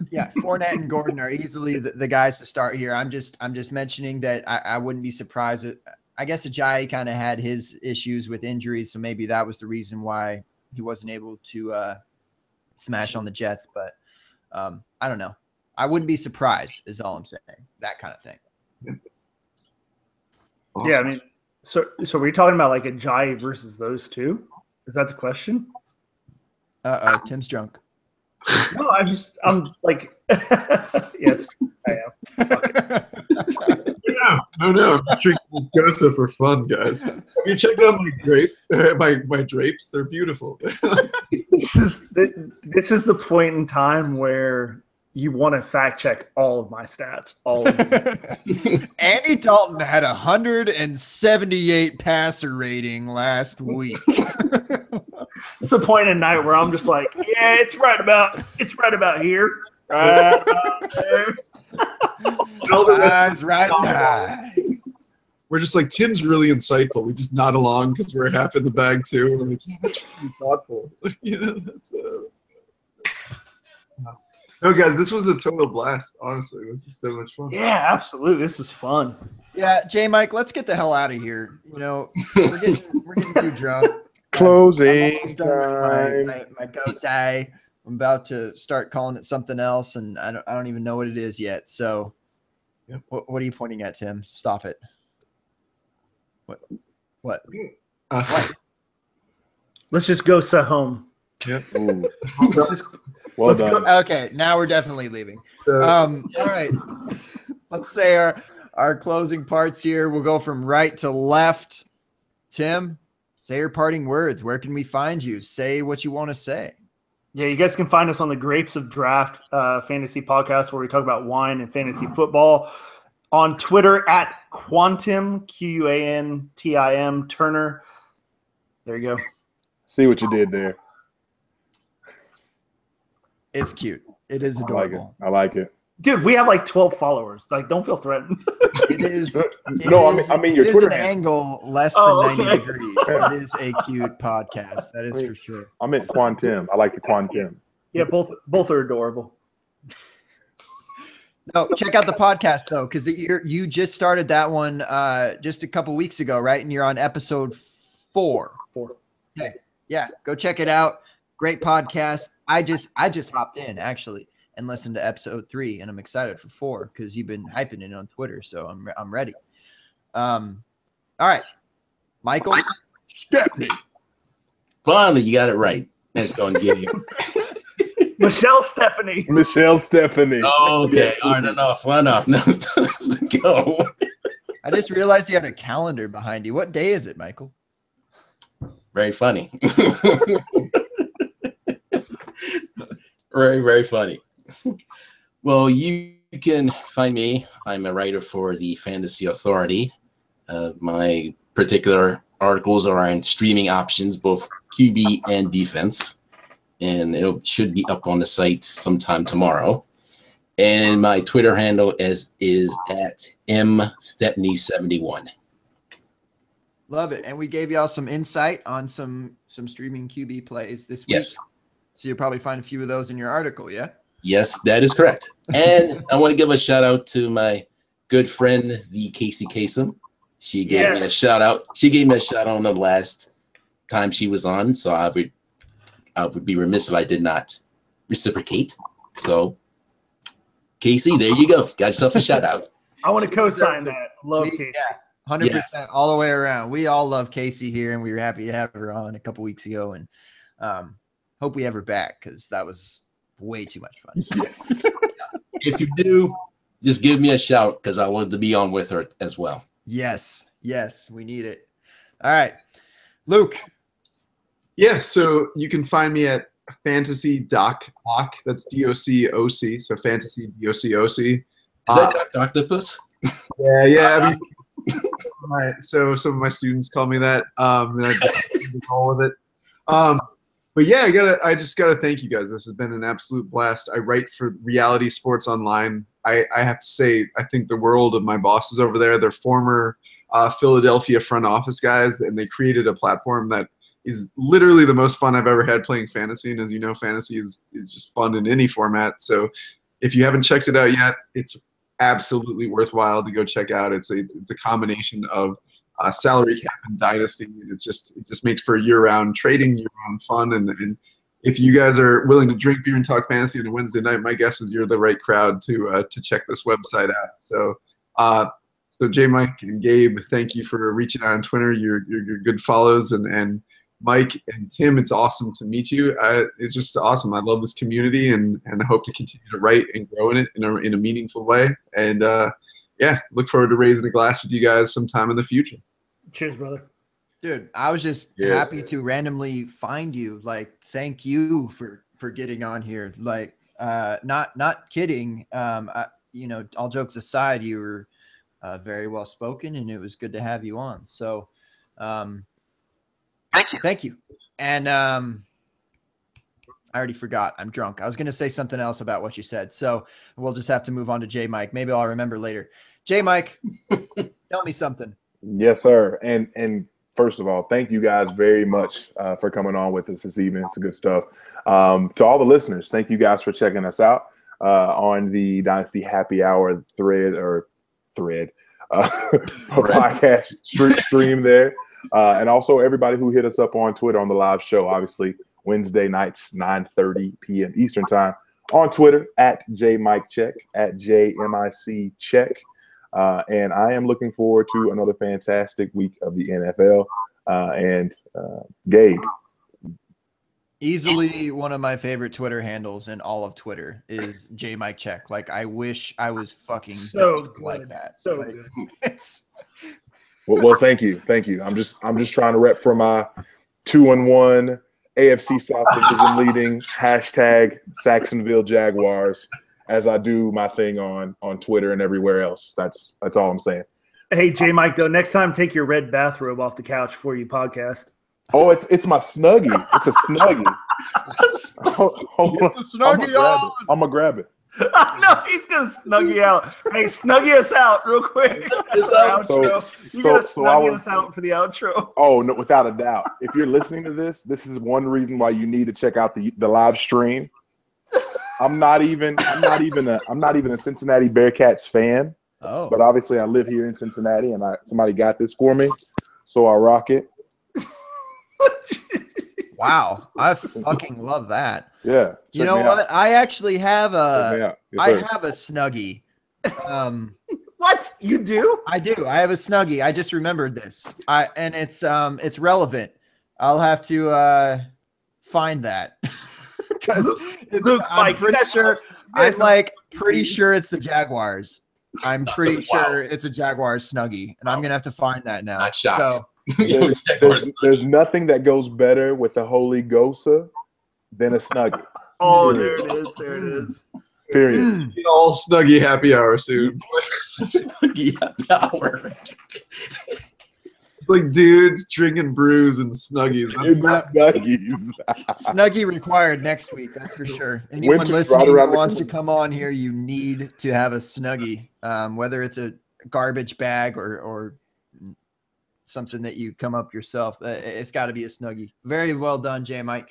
Yeah, Fournette and Gordon are easily the guys to start here. I'm just mentioning that I wouldn't be surprised. I guess Ajayi kind of had his issues with injuries, so maybe that was the reason why he wasn't able to smash on the Jets. But I don't know. I wouldn't be surprised, is all I'm saying. That kind of thing. Awesome. Yeah, I mean, so we're talking about like Ajayi versus those two. Is that the question? Tim's drunk. No, I'm like, yes, I am. Fuck it. No. I'm just drinking Gosa for fun, guys. Have you checked out my drapes? They're beautiful. This is the point in time where you want to fact check all of my stats. All of them. Andy Dalton had 178 passer rating last week. It's the point in night where I'm just like, yeah, it's right about here. Right about there. Eyes right now. We're just like, Tim's really insightful. We just nod along because we're half in the bag too. We're like, yeah, that's really thoughtful. That's no, guys, this was a total blast. Honestly, this was so much fun. Yeah, absolutely. This is fun. Yeah, J Mike, let's get the hell out of here. We're getting too drunk. Closing I'm done time. with my ghost eye. I'm about to start calling it something else, and I don't even know what it is yet. So, Yep. What are you pointing at, Tim? Stop it. What? Let's just go home. Yep. Ooh. Let's just Well Let's done. go. Okay, now we're definitely leaving. All right. Let's say our closing parts here. We'll go from right to left. Tim, say your parting words. Where can we find you? Say what you want to say. Yeah, you guys can find us on the Grapes of Draft fantasy podcast where we talk about wine and fantasy football. On Twitter at Quantim, Quantim Turner. There you go. See what you did there. It's cute. It is I like it. adorable. I like it. Dude, we have like 12 followers. Like, don't feel threatened. It is. No, I mean your it is Twitter an handle. angle less than 90 okay. degrees. It is a cute podcast. That is for sure. I meant Quantim. I like the Quantim. Yeah, both are adorable. No, check out the podcast though, because you just started that one just a couple weeks ago, right? And you're on episode 4. Okay, yeah, go check it out. Great podcast. I just hopped in actually and listened to episode 3, and I'm excited for 4 because you've been hyping it on Twitter, so I'm ready. All right, Michael Stepney. Finally, you got it right. Let's go and get you. Michelle Stephanie. Michelle Stephanie. Oh, okay. All right, enough. No, let's go. I just realized you had a calendar behind you. What day is it, Michael? Very funny. Very, very funny. Well, you can find me. I'm a writer for the Fantasy Authority. My particular articles are on streaming options, both QB and defense. And it should be up on the site sometime tomorrow. And my Twitter handle is at mstepney71. Love it. And we gave y'all some insight on some streaming QB plays this week. Yes. So you'll probably find a few of those in your article, yeah? Yes, that is correct. And I want to give a shout out to my good friend, the Casey Kasem. She gave me a shout out. She gave me a shout out on the last time she was on. So I would be remiss if I did not reciprocate. So, Casey, there you go. Got yourself a shout out. I want to co-sign that. Love Casey. Yeah, 100% all the way around. We all love Casey here, and we were happy to have her on a couple weeks ago. And hope we have her back because that was way too much fun. Yes. If you do, just give me a shout because I wanted to be on with her as well. Yes, we need it. All right, Luke. Yeah, so you can find me at Fantasy Doc. That's DOCOC. So Fantasy DOCOC. Is that Dr. Octopus? Yeah. I mean, so some of my students call me that. And I just roll with it. But yeah, I just gotta thank you guys. This has been an absolute blast. I write for Reality Sports Online. I have to say, I think the world of my bosses over there. They're former Philadelphia front office guys, and they created a platform that is literally the most fun I've ever had playing fantasy. And as you know, fantasy is just fun in any format. So if you haven't checked it out yet, it's absolutely worthwhile to go check out. It's a combination of salary cap and dynasty. It just makes for year-round trading, year-round fun. And if you guys are willing to drink beer and talk fantasy on a Wednesday night, my guess is you're the right crowd to check this website out. So J Mike and Gabe, thank you for reaching out on Twitter. You're good follows, and Mike and Tim, it's awesome to meet you. It's just awesome. I love this community, and I hope to continue to write and grow in it in a meaningful way. And yeah, look forward to raising a glass with you guys sometime in the future. Cheers, brother. Dude, I was just happy to randomly find you. Like, thank you for getting on here. Like, not kidding. You know, all jokes aside, you were very well spoken, and it was good to have you on. So, thank you. And I already forgot. I'm drunk. I was going to say something else about what you said. So we'll just have to move on to J Mike. Maybe I'll remember later. J Mike, tell me something. Yes, sir. And first of all, thank you guys very much for coming on with us this evening. It's good stuff. To all the listeners, thank you guys for checking us out on the Dynasty Happy Hour podcast stream there. And also everybody who hit us up on Twitter on the live show, obviously Wednesday nights, 9:30 p.m. Eastern time on Twitter at JMikeCheck, at JMICCheck. And I am looking forward to another fantastic week of the NFL. And Gabe. Easily one of my favorite Twitter handles in all of Twitter is JMikeCheck. Like, I wish I was fucking so good. like that. So like, good. It's Well, thank you. I'm just trying to rep for my 2-1 AFC South Division leading hashtag Saxonville Jaguars as I do my thing on Twitter and everywhere else. That's all I'm saying. Hey, J Mike, though, next time take your red bathrobe off the couch before you podcast. Oh, it's my Snuggie. It's a Snuggie. Hold on. I'm gonna grab it. No, he's gonna snuggie out. Hey, snuggie us out real quick. You gotta snuggie us out for the outro. Oh no, without a doubt. If you're listening to this is one reason why you need to check out the live stream. I'm not even a Cincinnati Bearcats fan. Oh, but obviously I live here in Cincinnati, and somebody got this for me, so I rock it. wow, I fucking love that. Yeah, you know what? I actually have yes, I have a Snuggie. What? You do? I do. I have a Snuggie. I just remembered this. And it's relevant. I'll have to find that because I'm pretty sure it's the Jaguars. I'm pretty sure it's a Jaguars Snuggie, and I'm gonna have to find that now. Not shocked. So, there's nothing that goes better with the Holy Gosa than a Snuggie. Oh, there it is. Period. All Snuggie happy hour soon. Snuggie happy hour. It's like dudes drinking brews and Snuggies. Snuggies. Snuggie required next week, that's for sure. Anyone listening who wants to come on here, you need to have a Snuggie, whether it's a garbage bag or something that you come up yourself. It's got to be a Snuggie. Very well done, J Mike.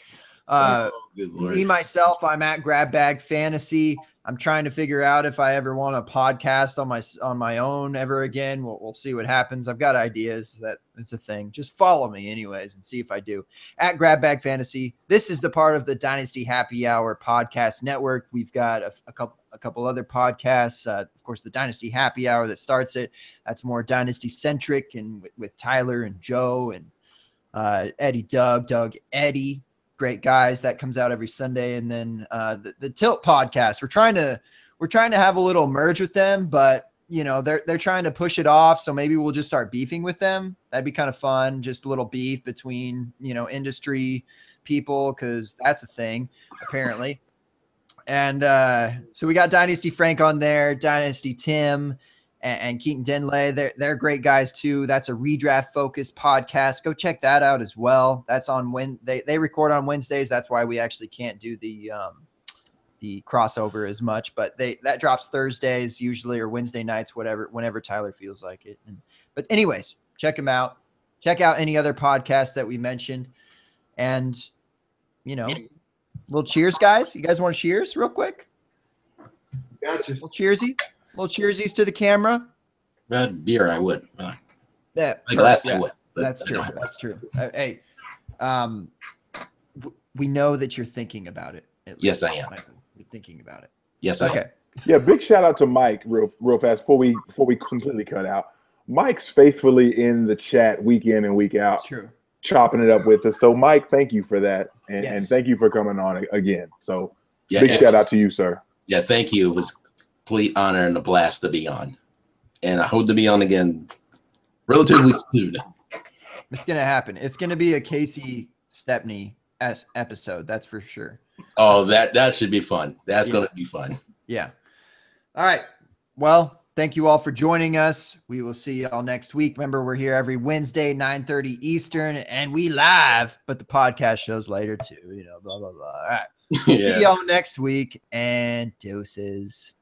Me myself, I'm at Grab Bag Fantasy. I'm trying to figure out if I ever want to podcast on my own ever again. We'll see what happens. I've got ideas. It's a thing. Just follow me anyways and see if I do. At Grab Bag Fantasy. This is the part of the Dynasty Happy Hour podcast network. We've got a couple other podcasts. Of course, the Dynasty Happy Hour that starts it. That's more Dynasty centric, and with Tyler and Joe and Eddie, Doug, Eddie. Great guys. That comes out every Sunday. And then the Tilt podcast, we're trying to have a little merge with them, but you know, they're trying to push it off. So maybe we'll just start beefing with them. That'd be kind of fun. Just a little beef between, you know, industry people, because that's a thing apparently. And so we got Dynasty Frank on there, Dynasty Tim, and Keaton Denley. They're great guys too. That's a redraft focused podcast. Go check that out as well. That's on when they record on Wednesdays. That's why we actually can't do the crossover as much, but that drops Thursdays usually, or Wednesday nights, whenever Tyler feels like it. But anyways, check them out. Check out any other podcasts that we mentioned. And, you know, little cheers, guys. You guys want to cheers real quick? Gotcha. Little cheersies to the camera. Beer, I would. Yeah, a glass, I would. That's true. That's true. Hey, we know that you're thinking about it. Yes, I am. Michael, you're thinking about it. Yes, I am. Yeah, big shout out to Mike real fast before we completely cut out. Mike's faithfully in the chat week in and week out. It's true. chopping it up with us. So, Mike, thank you for that, and, Yes. and thank you for coming on again. So, Yeah, big shout out to you, sir. Yeah, thank you. It was a complete honor and a blast to be on, and I hope to be on again relatively soon. It's gonna happen. It's gonna be a Casey Stepney episode. That's for sure. Oh, that should be fun. That's Yeah. gonna be fun. Yeah. All right. Well, thank you all for joining us. We will see y'all next week. Remember, we're here every Wednesday, 9:30 Eastern, and we live, but the podcast shows later too. You know, blah blah blah. All right. Yeah. See y'all next week, and deuces.